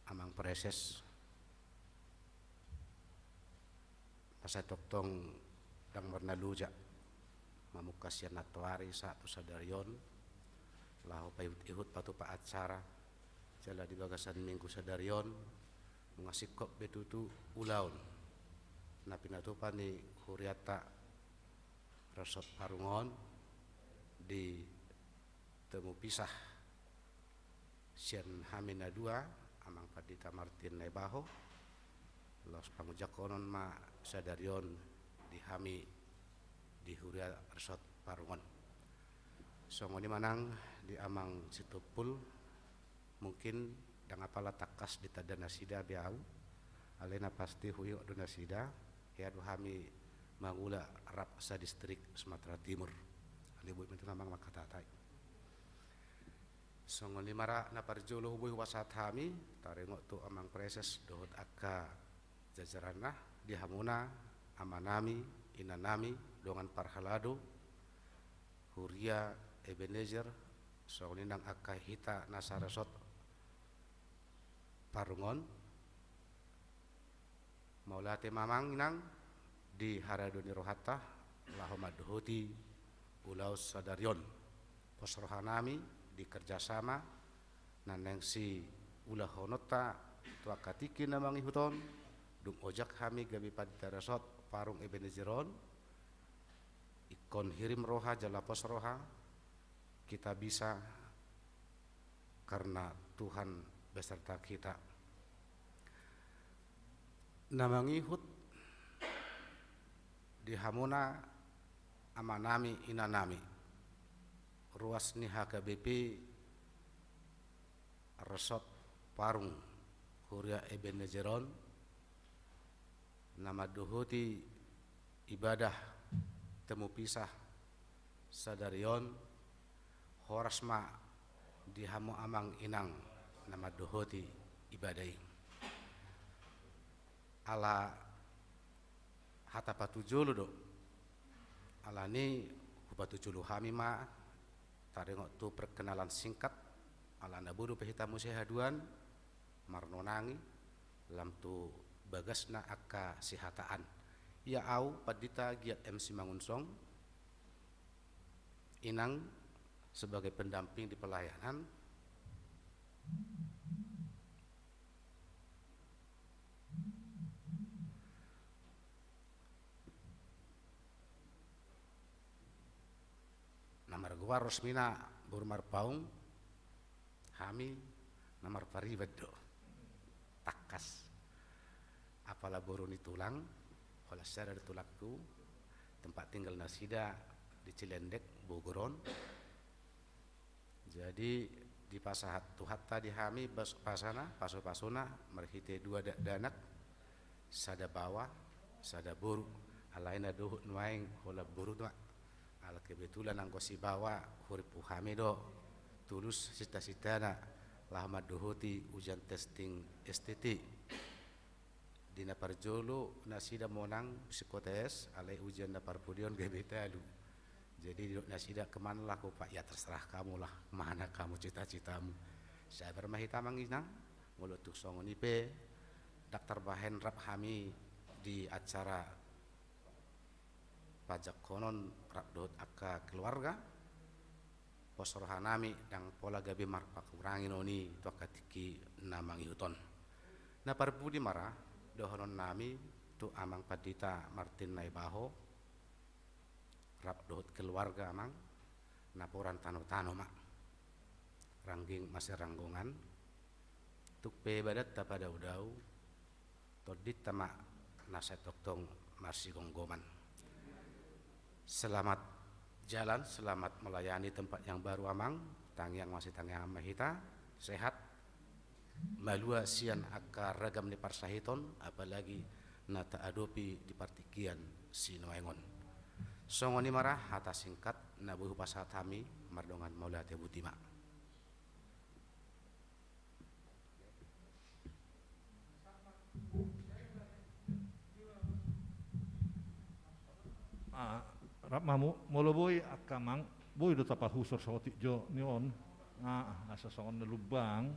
amang preses masa doktong dang warna luja mamukasian natuari satu sadarion lahu payut ihut patu pa acara jala di bagasan minggu sadarion mengasih kok betutu ulaun napinatupan ni huriata resort Parungon di temu pisah sian hamina 2 amang padita Martin Nebaho los pangujak konon ma sadarion di hami di huria resort Parungon songoni manang di amang situpul mungkin dang apala takas di tada nasida biau alena pasti huyuk do nasida ya do hami mangula rap sa distrik Sumatera Timur. Alibu itu namang makatatai. Songon limara na parjolo huboy wasat hami tarengo tu amang preses dohot akka jajaranah dihamuna amanami inanami dongan parhalado Huria Ebenezer songinang akka hita nasarasot parungon maulate mamang inang di haradoni rohata lahomadhoti ulaus sadaryon posrohanami di kerjasama naneng si ulah honota tua katiki namang ihuton dung ojak hami gabi paditarasot parung Ebenezeron ikon hirim roha jalapos roha kita bisa karena Tuhan beserta kita. Namang ihut di hamuna amanami inanami ruas ni HKBP resort parung Huria Ebenezeron nama dohoti ibadah temu pisah sadarion horasma di hamu amang inang nama dohoti ibadai ala hata patujulu do ala ni kupatujulu hami ma tarengok tu perkenalan singkat ala naburu pehita musehaduan marnonangi lam tu bagasna akka sihataan ya au padita giat MC Mangunsong inang sebagai pendamping di pelayanan namar gua Rosmina Burmar Paung Hami namar Paribado takas apalah boroni tulang olah secara tulakku tempat tinggal nasida di Cilendek Bogoron jadi di pasahat tuhatta di Hami pasana pasona merhite dua danak sada bawa sada buru alaina dohut nuaing hola buru tua ala kebetulan angko si bawa hurip uhami do tulus cita-citana lahma dohoti ujian testing STT dina parjolo nasida monang psikotes alai ujian na parpudion gebetalu jadi nasida kemana lah ko pak ya terserah kamu lah mana kamu cita-citamu saya bermahita manginang ngolotuk songonipe Dr. Bahen Rap Hami di acara pajak konon rabdot akka keluarga posrohanami dang pola gabi marpa kurangin oni to katiki namang yuton na parpudi mara dohonon nami tu amang padita Martin Naibaho rabdot keluarga amang naporan tano-tano mak rangging masih ranggongan tuk pe badat tapada udau todit tama naset doktong marsi gonggoman. Selamat jalan, selamat melayani tempat yang baru amang, tangyang masih tangyang mahita, sehat, malua sian akar ragam di parsahiton, apalagi nata adopi di partikian sinoengon. Songoni marah hata singkat nabuh pasat hami mardongan maula tebutima. Rap mamu molo boy akamang boy do tapal husor sotik jo nion asa songon lubang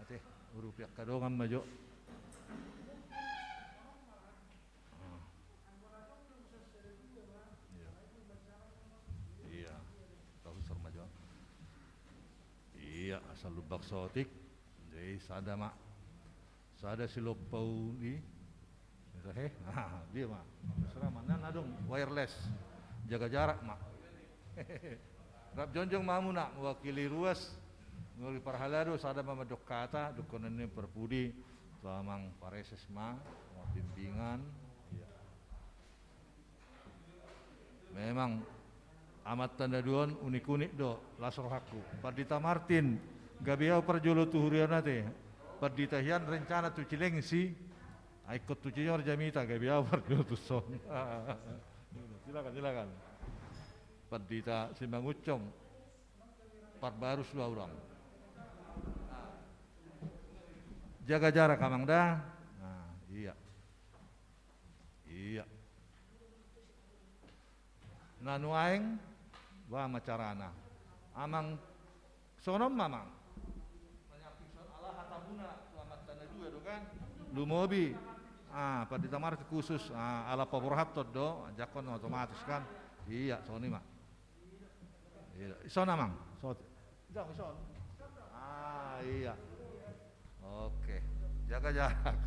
ate urupiak kadongan majo iya tahu husor majo iya asal lubak sotik jadi sada mak sada silopau di dia mak serah mana nadong wireless jaga jarak mak rap jonjong mamu nak mewakili ruas ngoli parhalado sada mama dok kata dukonane perpudi samang pareses ma bimbingan ya. Memang amat tanda duon unik-unik do lasor haku Pardita Martin gabiau perjolo tuhuriana teh Pardita hian rencana tu cilengsi Ikut tu junior jamita kayak biawar tu son. Silakan. Pendita Simbang Ucong. Part baru 2 orang. Jaga jarak Amang dah. Nah, iya. Nanu aing wa macarana. Amang sonom mamang. Allah hatabuna selamat tanda dua tu kan. Lumobi. Pada tamar khusus ala paborhat do jakon otomatis kan. Iya, soni mak. Iya, son amang. Son. Iya. Oke. Jaga jarak.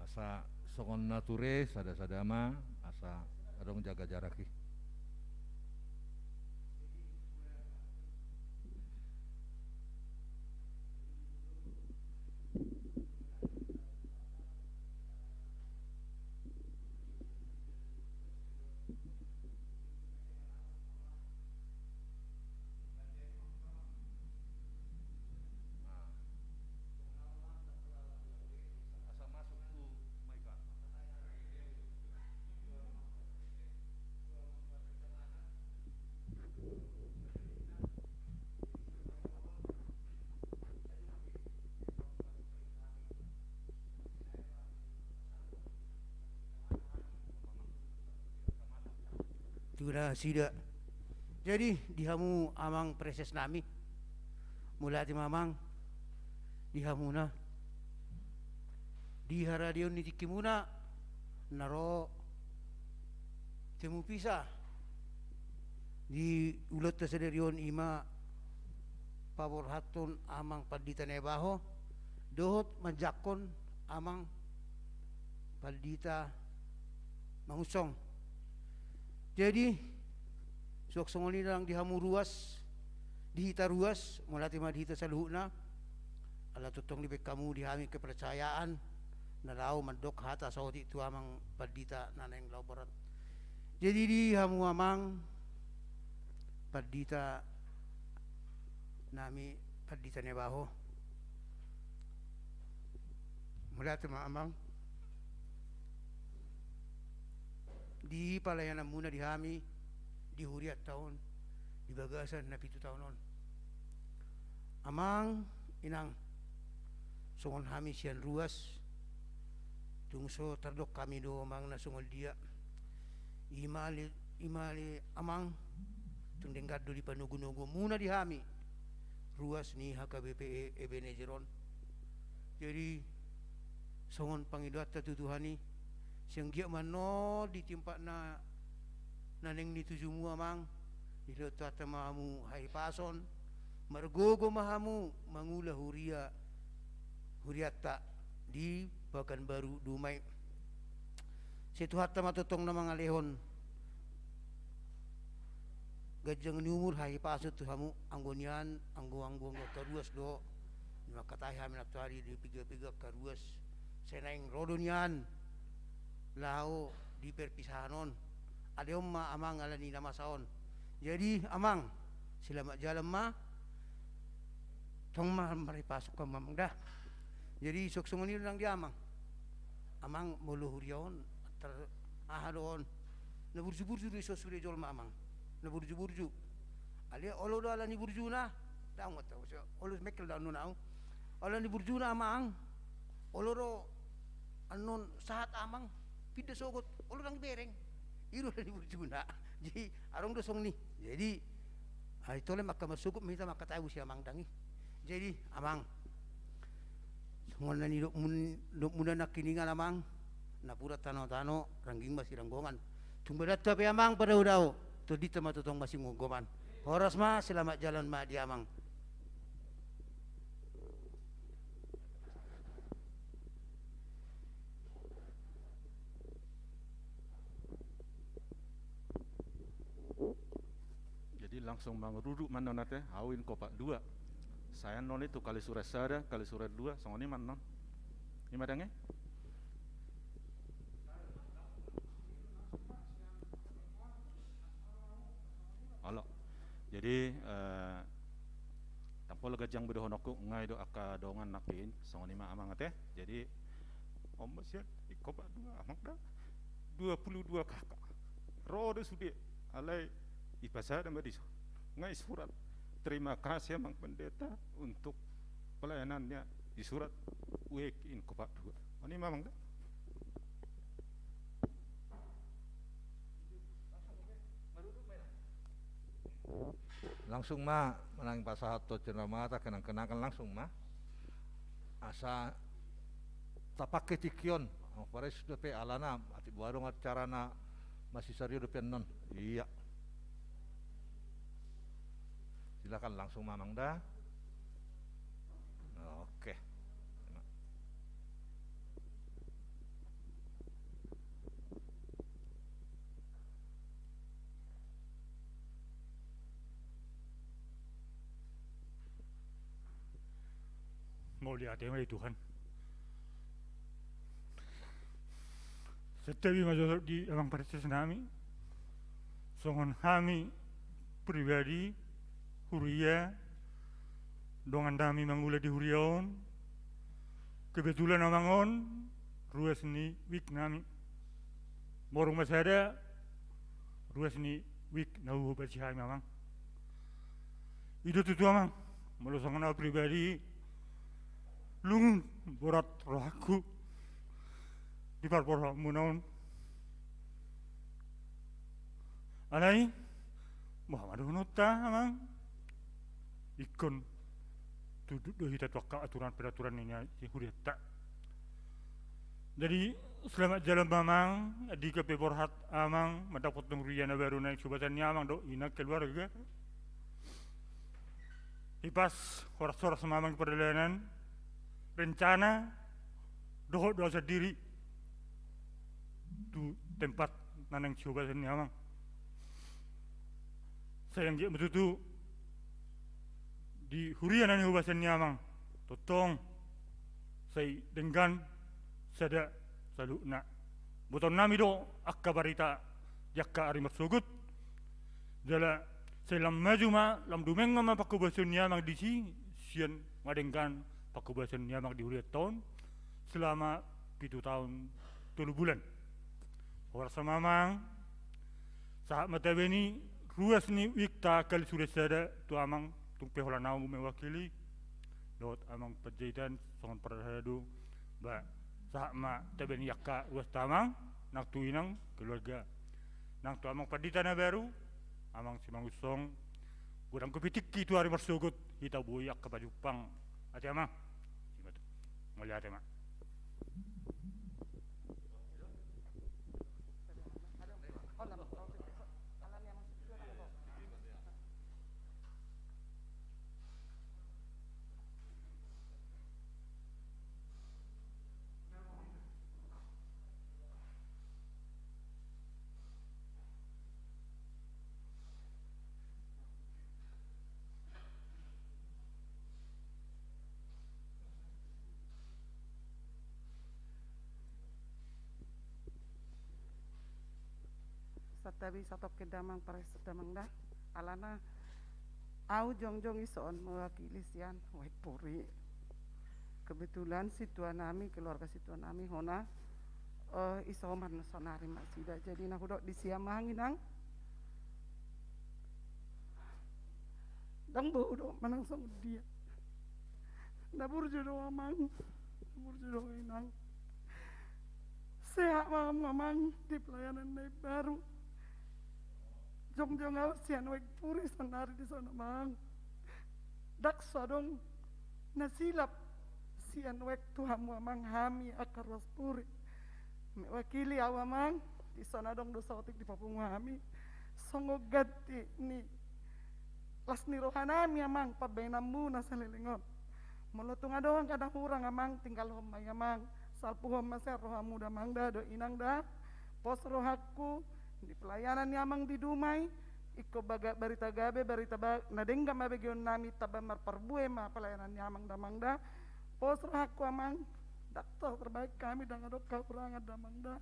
Asa songon nature sada-sadama asa adong jaga jarak Tuna sida. Jadi dihamu amang preses nami. Mula ti mamang dihamuna. Di haradion ni tikimuna naro temu pisah. Di ulat tasaderion ima pabor hatun amang padita nebaho dohot manjakon amang padita mangusong. Jadi sok songoni lang dihamu ruas dihita ruas mulati madihita sa luhuna ala tutong libek kamu dihami kepercayaan na raw mandok hata sa oti itu amang padita naneng laubarat. Jadi dihamu amang padita nami padita nebaho mulati amang di palayanan muna dihami di huriat tahun di bagasan na 7 tahun on. Amang inang sungon hami sian ruas tungso tardok kami do amang na sungol dia imali amang tung denggado di panugunugo muna di hami ruas ni HKBP Ebenezeron. Jadi sungon pangidot tatutuhani siyang giya mano di timpa na naneng ni tujumu amang iloto at mahamu haipason margogo mahamu mangula huriata di Bagan Baru Dumay situ hatta matutong na mga lehon gajang ni umur haipasot tu hamu anggonian anggo karuas do makatay hamin atari di piga karuas senaing rodonian lao di perpisahanon adem ma amang alani nama saon. Jadi amang selamat jalan ma tong ma mari pasok ka mamang dah. Jadi sok sungoni lang di amang muluhuryon ter ahadon na burju-burju di sosure jol ma amang na burju-burju ali olo do alani burju na daw taw so olo mekel daw no naw alani burju na amang olo ro anon sahat amang pida sogot olo nang bereng iro ni burju na. Jadi arong dosong ni. Jadi ito lang makamasugop minta makatayo siya amang dangi. Jadi amang sungon na ni dok muna nakiningan amang napura tano-tano rangging masih ranggongan. Tumbadat ka pe amang pada udaw. To dito matutong masing ngogoman. Oras ma selamat jalan ma di amang. Langsung manguruduk mana nate awin kopak 2 saya non itu kali surat sada kali surat 2 songoni man non ini madange alo jadi tampol gajang bedohonoku ngai do aka dongan nakin songoni ma amang teh jadi om masih kopak 2 amang dah 22 kakak rode sude alai ipasa dan badiso ngai surat terima kasih Mang Pendeta untuk pelayanannya di surat week in kopak 2 ini memang dah langsung ma menang pasahat to cenamata kenang-kenangan langsung ma asa tapake tikion pares depe alana ati buarong acarana masih serius depe non iya silakan langsung mamang dah. Oke. Mulia Tuhan Tuhan. Setiap masuk di amang persis nami, songon kami pribadi Huria dongan dami mangula di Huriaon kebetulan amangon ruas ni wik nami borong masada ruas ni wik nahu bercihai mamang itu tutu amang melosangan aku pribadi lung borat rohaku di parpor munaon alai Muhammad Hunutta amang ikon duduk do hita tuaka aturan peraturan ini huriat tak. Jadi selamat jalan mamang di KP Borhat amang mendapat nuriana baru naik cobatannya amang do ina keluarga. Ipas horas-horas mamang perjalanan rencana dohok dosa diri tu tempat nanang cobatannya amang. Sayang dia betul di hurian ani hubasannya amang totong saya dengan sada selalu nak boton nami do akka barita yakka ari matsugut jala selam maju ma lam dumeng ma pakubasannya amang di sian ngadengkan pakubasannya amang di huriat tahun selama 7 tahun 3 bulan orang sama amang saat mata beni ruas ni wikta kali sudah sada tu amang tumpe hola nau mewakili dot amang penjahitan songon perhadu ba sama teben yakka ruas tamang nak tu inang keluarga nang tu amang paditana baru amang simang usong gudang kepitik itu hari marsugut kita boyak ke baju pang ati amang melihat emang Satabi satok ke damang pares damang dah alana au jong ison mewakili sian wek puri kebetulan situanami keluarga situanami hona isoman sonari masida jadi nak udok di siamang inang dang bo udok manang song dia nabur jodoh amang nabur jodoh inang sehat mamang di pelayanan baru jong sian wek puri sonari di sana mang dak sadong nasilap sian wek Tuhan mamang hami akar was puri mewakili awamang di sana dong dosa otik di papung hami songo gati ni las ni rohanami amang pabenambu nasalilingon molotung adoang kadang kurang amang tinggal homay amang salpu homaser rohamu damang da do inang da pos rohaku di pelayanan nyamang di Dumai iko baga barita gabe barita nadengga mabegion nami tabamar perbue ma pelayanan nyamang damang da pos rohaku amang dokter terbaik kami dan adok kekurangan damang da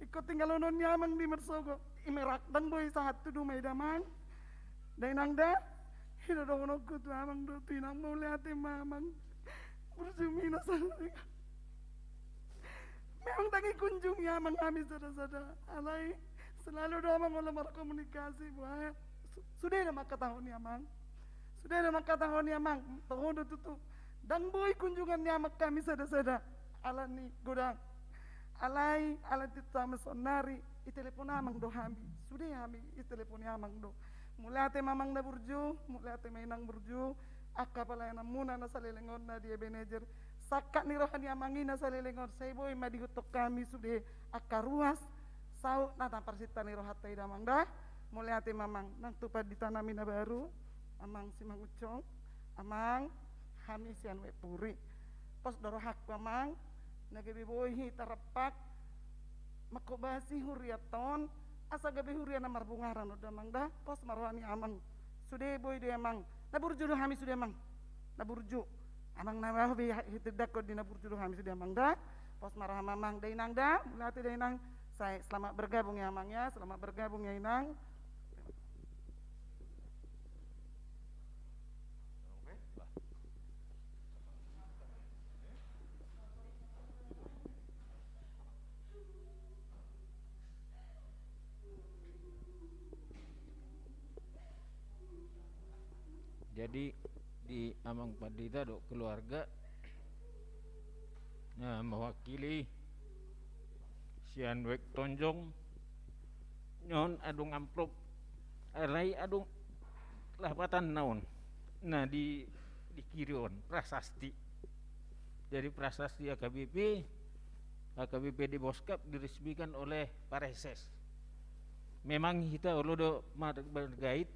iko tinggal non nyamang di mersogo imerak dan boy sangat tu Dumai damang dainang da hina dong nokku tu amang do tinang mau lihat mamang bersumina sana memang tangi kunjung nyamang kami sada-sada alai selalu doa mengolah berkomunikasi buaya sudah nama katahon amang sudah nama katahon amang tahun tutup dan boy kunjungan nyamak kami sada-sada ala ni godang alai ala tita mesonari itelepon amang do hami sudah hami itelepon amang do mulai ate mamang na burju mulai ate mainang burju akka palayanan muna na salilingon na dia manager sakak ni rohani amangin na salilingon say boy madigutok kami sudah akka ruas sau nata persita ni rohat tay damang dah mulai hati mamang nang tupad ditanami na baru amang si Mang Ucong amang kami sian wek puri pos dorohak amang nagabi boyhi tarapak makobasi huriaton asa gabi hurian amar bungaran damang dah pos marwani amang sudah boy dia amang naburju do kami sudah amang naburju amang nawah bi hitidak ko di naburju do kami sudah amang dah pos marah mamang dainang dah mulai hati dainang saya selamat bergabung ya amangnya, selamat bergabung ya inang. Jadi di amang padita do keluarga mewakili sian wek tonjong nyon adung amplop alai adung lahpatan naon. Nah di kirion prasasti. Jadi prasasti AKBP di Boskap diresmikan oleh Pareses. Memang kita olodo bergait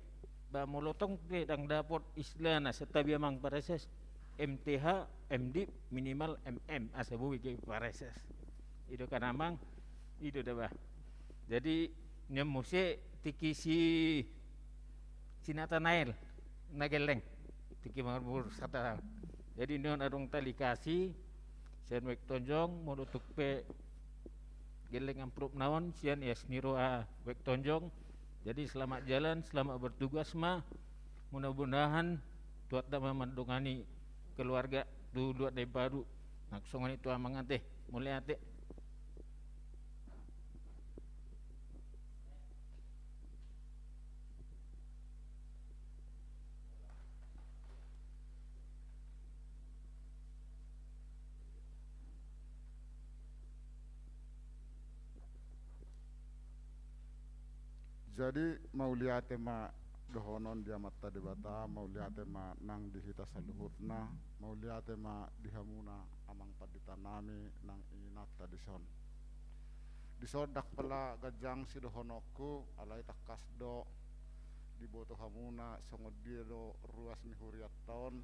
ba molotong dang dapot islana setabi amang Pareses MTH MD minimal MM asabu ke Pareses. Itu kan amang itu dah bah. Jadi nyemuse tiki si Nathanael nageleng tiki marbur sata. Jadi non adong tali kasih sian wek tonjong modutuk pe geleng amprop naon sian ya sniro wek tonjong. Jadi selamat jalan, selamat bertugas mah. Mudah-mudahan tuat da mamandungani keluarga dulu dari baru naksongan itu amangan teh mulai ate. Jadi mau lihat tema dohonon dia mata di bata, mau lihat tema nang dihita saluhurna, mau lihat tema dihamuna amang paditanami nang inat tadison. Disodak pala gajang si dohonoku alai takas do diboto hamuna songod dia do ruas ni huriat tahun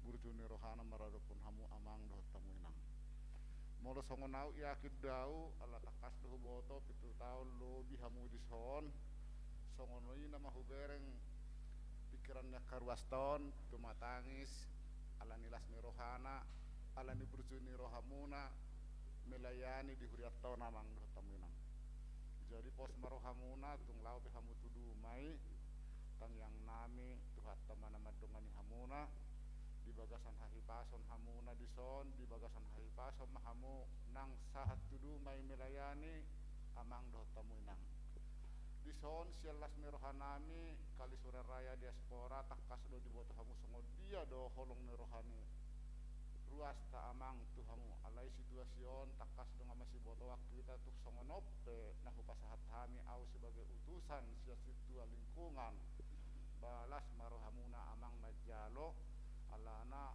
burjuni rohana maradopun hamu amang do tamuinang. Molo songonau yakid dau ala takas do boto pitu tahun lo bihamu dison. Songonoi nama hubereng pikirannya karuas tahun tumatangis ala nilas ni rohana ala ni burjuni rohamuna melayani di huriat tahun amang do tamuinang. Jadi pos marohamuna tung lau pihamu tudu mai tang yang nami tuhat tamana madongani hamuna di bagasan hahipason hamuna dison di bagasan hahipason mahamu nang sahat tudu mai melayani amang do tamuinang. Dison sialas merohanami kali sore raya diaspora takas do diboto hamu songo dia do holong merohani ruas ta amang tu hamu alai situasion takas do ngamasi boto waktu kita tuh songo nope nahu pasahat hami au sebagai utusan sia situa lingkungan balas marohamuna amang majalo alana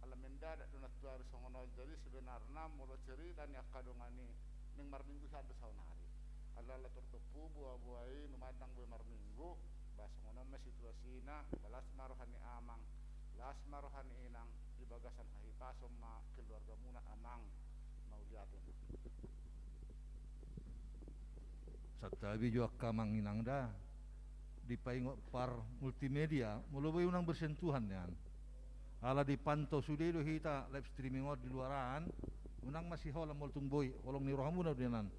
ala mendadak do natuari songo no. Jadi sebenarnya molo cerita ni akadongani ning marminggu sadu saunari alala tertupu buah-buahi numadang buah marminggu bahasa ngono mah situasina balas marohani amang las marohani inang di bagasan hahipasom ma keluarga muna amang mau liatin Satabi juga kamang inang da dipaingo par multimedia mulai unang bersentuhan yan ala dipantau sudah do hita live streaming di luaran unang masih holam moltung boy olong ni rohamuna dianan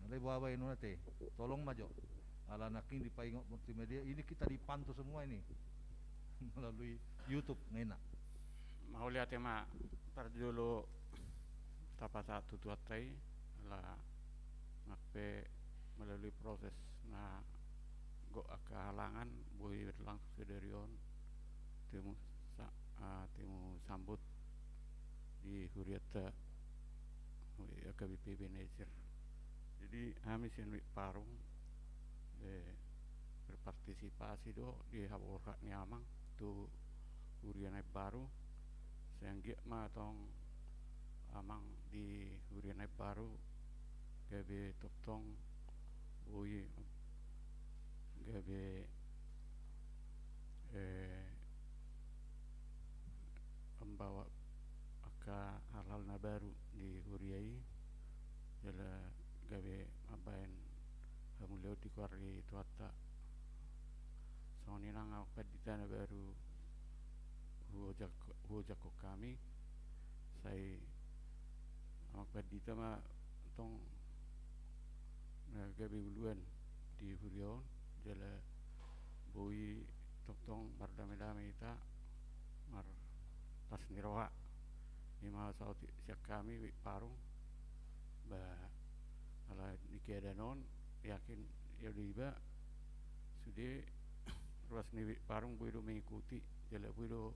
lebawa ini nate, tolong maju. Ala naking dipaingok multimedia ini kita dipantau semua ini melalui YouTube ngena. Mau lihat ya mak, tar dulu tapa satu tuatai lah ngape melalui proses na go kehalangan boleh berlangsung sederion temu sambut di Huriata AKBP Benecer. Jadi kami sendiri parung berpartisipasi do di haborak ni amang tu hurianai baru sehingga matong amang di hurianai baru gabe toptong bui gabe membawa aka halal na baru di huriai jala gawe abain hamuleo di kuari tuata soni nang apa di tanah baru huojako kami saya apa di tama tong gawe uluan di hurion jala boi tong mardame-dame ita mar pas niroha lima sauti siak kami parung ba ala dikira non yakin ya diba sudah ruas ni parung buido mengikuti jala buido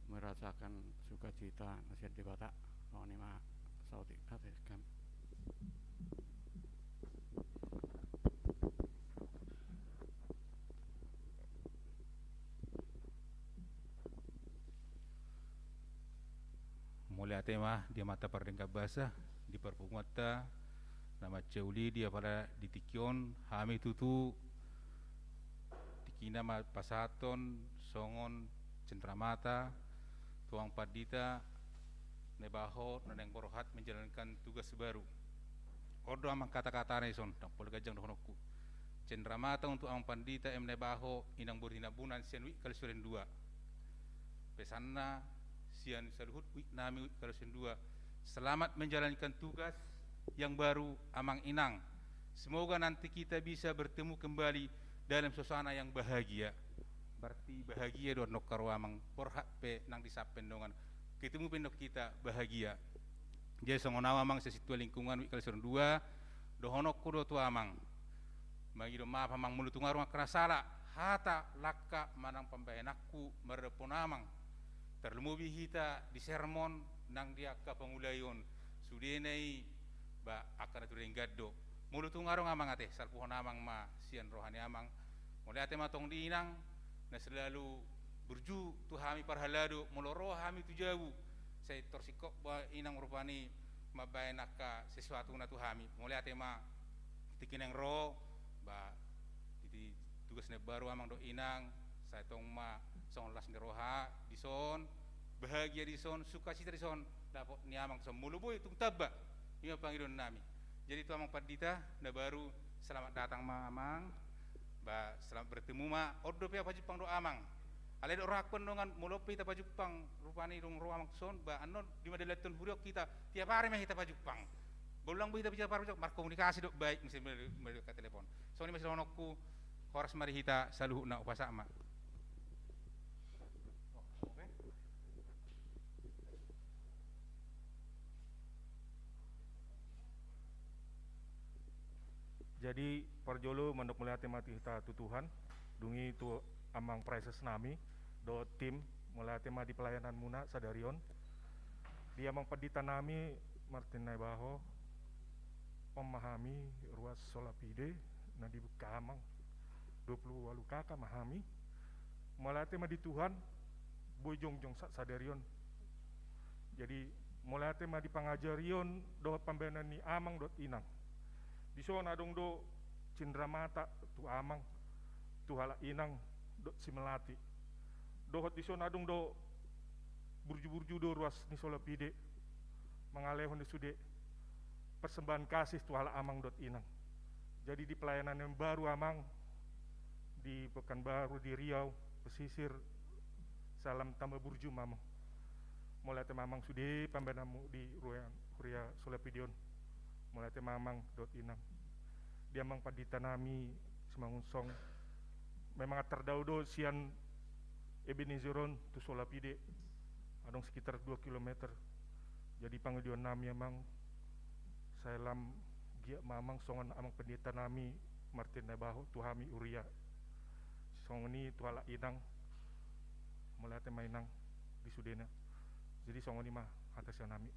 merasakan sukacita nasihat di Batak oh ni mah sauti kata kam Mulai tema dia mata pardengka basah di perpungwata nama ceuli dia pada ditikion hami tutu tikina pasaton songon cendramata tuang padita nebaho naneng borohat menjalankan tugas baru. Ordo amang kata-kata naison tak boleh gajang dohonokku. Cendramata untuk amang pandita nebaho inang burhina bunan sian wik kalsuren dua. Pesanna sian saluhut wik nami wik kalsuren dua. Selamat menjalankan tugas yang baru amang inang. Semoga nanti kita bisa bertemu kembali dalam suasana yang bahagia. Berarti bahagia do nokaro amang porhat pe nang disapen dongan ketemu pendok kita bahagia. Jadi songonawa amang sesitua lingkungan wik kalsuren dua dohonok kudo tu amang. Magi do maaf amang mulutung arung kerasala hata lakka manang pambayanakku merepon amang. Terlumubi hita di sermon nang dia ka pangulayon sudenai ba akan tu renggado mulutung arung amang ate salpuhon amang ma sian rohani amang mulai ate matong diinang na selalu berju tu hami parhalado moloro hami tu jauh saya torsikok ba inang rupani mabayanaka sesuatu na tu hami mulai ate ma tikineng ro ba di tugas ne baru amang do inang saya tong ma song las roha di son bahagia di son sukacita di son dapat ni amang son muluboy tung tabba iya pangidon nami jadi tu amang padita na baru selamat datang ma amang ba selamat bertemu ma ordo pe apa Jepang do amang ale do rakon dongan molopi ta Jepang rupani dong ro amang son ba anon di madalaton huriok kita tiap hari mah kita Jepang bolang kita bicara par komunikasi do baik mesti melalui ka telepon so ni masih honokku horas mari hita saluhna upasama. Jadi parjolo mandok melihat mati kita tutuhan dungi tu amang prices nami do tim melihat di pelayanan muna sadarion dia amang padita nami Martin Naibaho memahami ruas solapide na dibuka amang 20 walu kakak memahami melihat di Tuhan bojong-jong sadarion jadi melihat di pangajarion do pambenan ni amang dot inang di sana dong do cendramata tu amang tu hala inang do simelati dohot di sana dong do burju-burju do ruas ni solapide mengalehon di sude persembahan kasih tu hala amang dot inang jadi di pelayanan yang baru amang di Pekanbaru di Riau pesisir salam tambah burju mamang mulai mamang sude pambenamu di Ruya Solapidion mulai mamang dot inang dia mang padita nami semangunsong memang terdaudo sian Ebenezeron tu Solapide adong sekitar 2 km jadi pangedion nami amang salam gia mamang songan amang pendeta nami Martin Naibaho tu hami Uria songoni tu ala inang mulai mainang di sudena jadi songoni mah atas nami.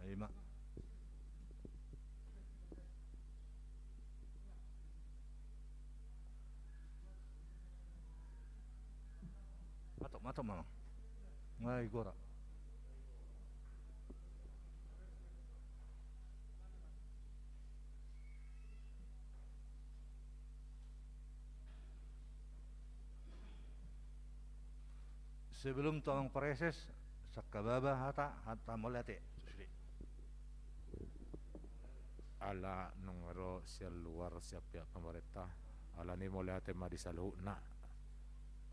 Ayo mak. Matok mama. Ngai gora. Sebelum tolong proses sakababa hata molate. Ala nungro sial luar siap pihak pemerintah ala ni mulai tema di saluhna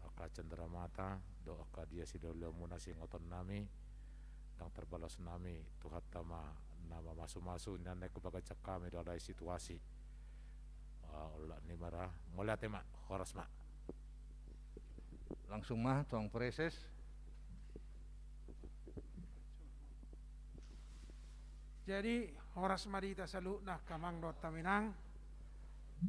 aka cendramata do aka dia sidolo muna singoton nami dang terbalas nami tuhat tama nama masu-masu nane kebaga kami do ada situasi olah ni marah mulai tema horas mak langsung mah tolong proses Jadi horas madita salu nah kamang dot taminang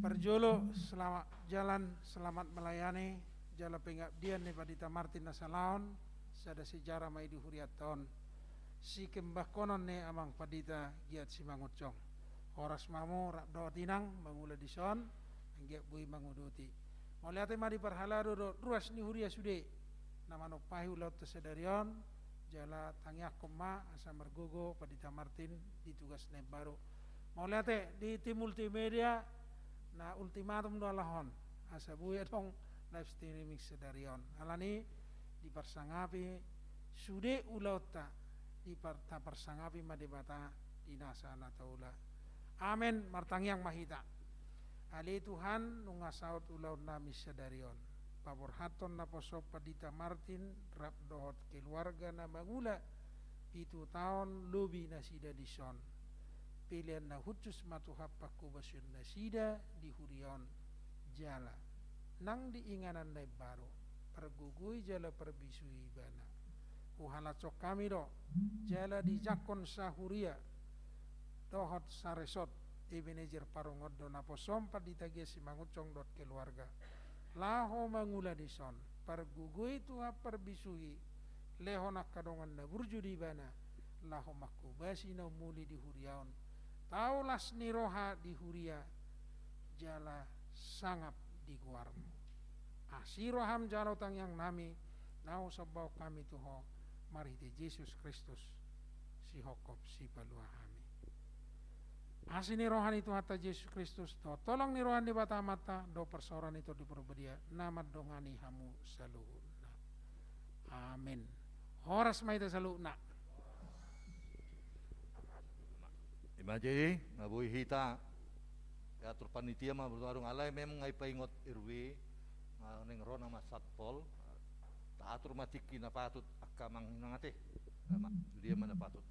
perjolo selamat jalan selamat melayani jala pengabdian ni padita Martin Nasalaon sada sejarah mai di huriaton si kembah konon ne amang padita giat si mangucong horas mamu rak do tinang mangula dison giat bui manguduti moliate madi parhalado do ruas ni huria sude namano pahu laut tesedarion jala tangiak koma asa mergogo padita Martin di tugas ne baru moliate di tim multimedia na ultimatum do alahon asa buya dong live streaming sedarion alani di persangapi sude ulauta di parta persangapi madebata di nasa nataula amen martangyang mahita ali Tuhan nungasaut ulaw nami sedarion paborhaton na posop padita Martin rap dohot keluarga na mangula itu tahun lobi nasida dison pilihan na hutus matuhap pakubasun nasida di hurion jala nang diinganan na baru pergugui jala perbisui bana uhala cok kami do jala di jakon sahuria dohot saresot manajer parongod do naposom paditagia si mangucong dot keluarga laho mangula dison pergugui tuha perbisui leho nak kadongan na burju di bana laho makubasi na muli di huriaon taulas niroha di huria jala sangap di guarmu asiroham jalo tang yang nami nau sabau kami tuho marite Yesus Kristus si hokop si paluahami asini rohan itu hatta Yesus Kristus do tolong ni rohan di bata mata do persoalan itu di perbedia nama dongani hamu saluhuna amin horas maita saluna Imajeri ngabui hita atur panitia mah bertarung alai memang ngai paingot RW neng rona mas satpol tak atur matiki na patut akamang nangate dia mana patut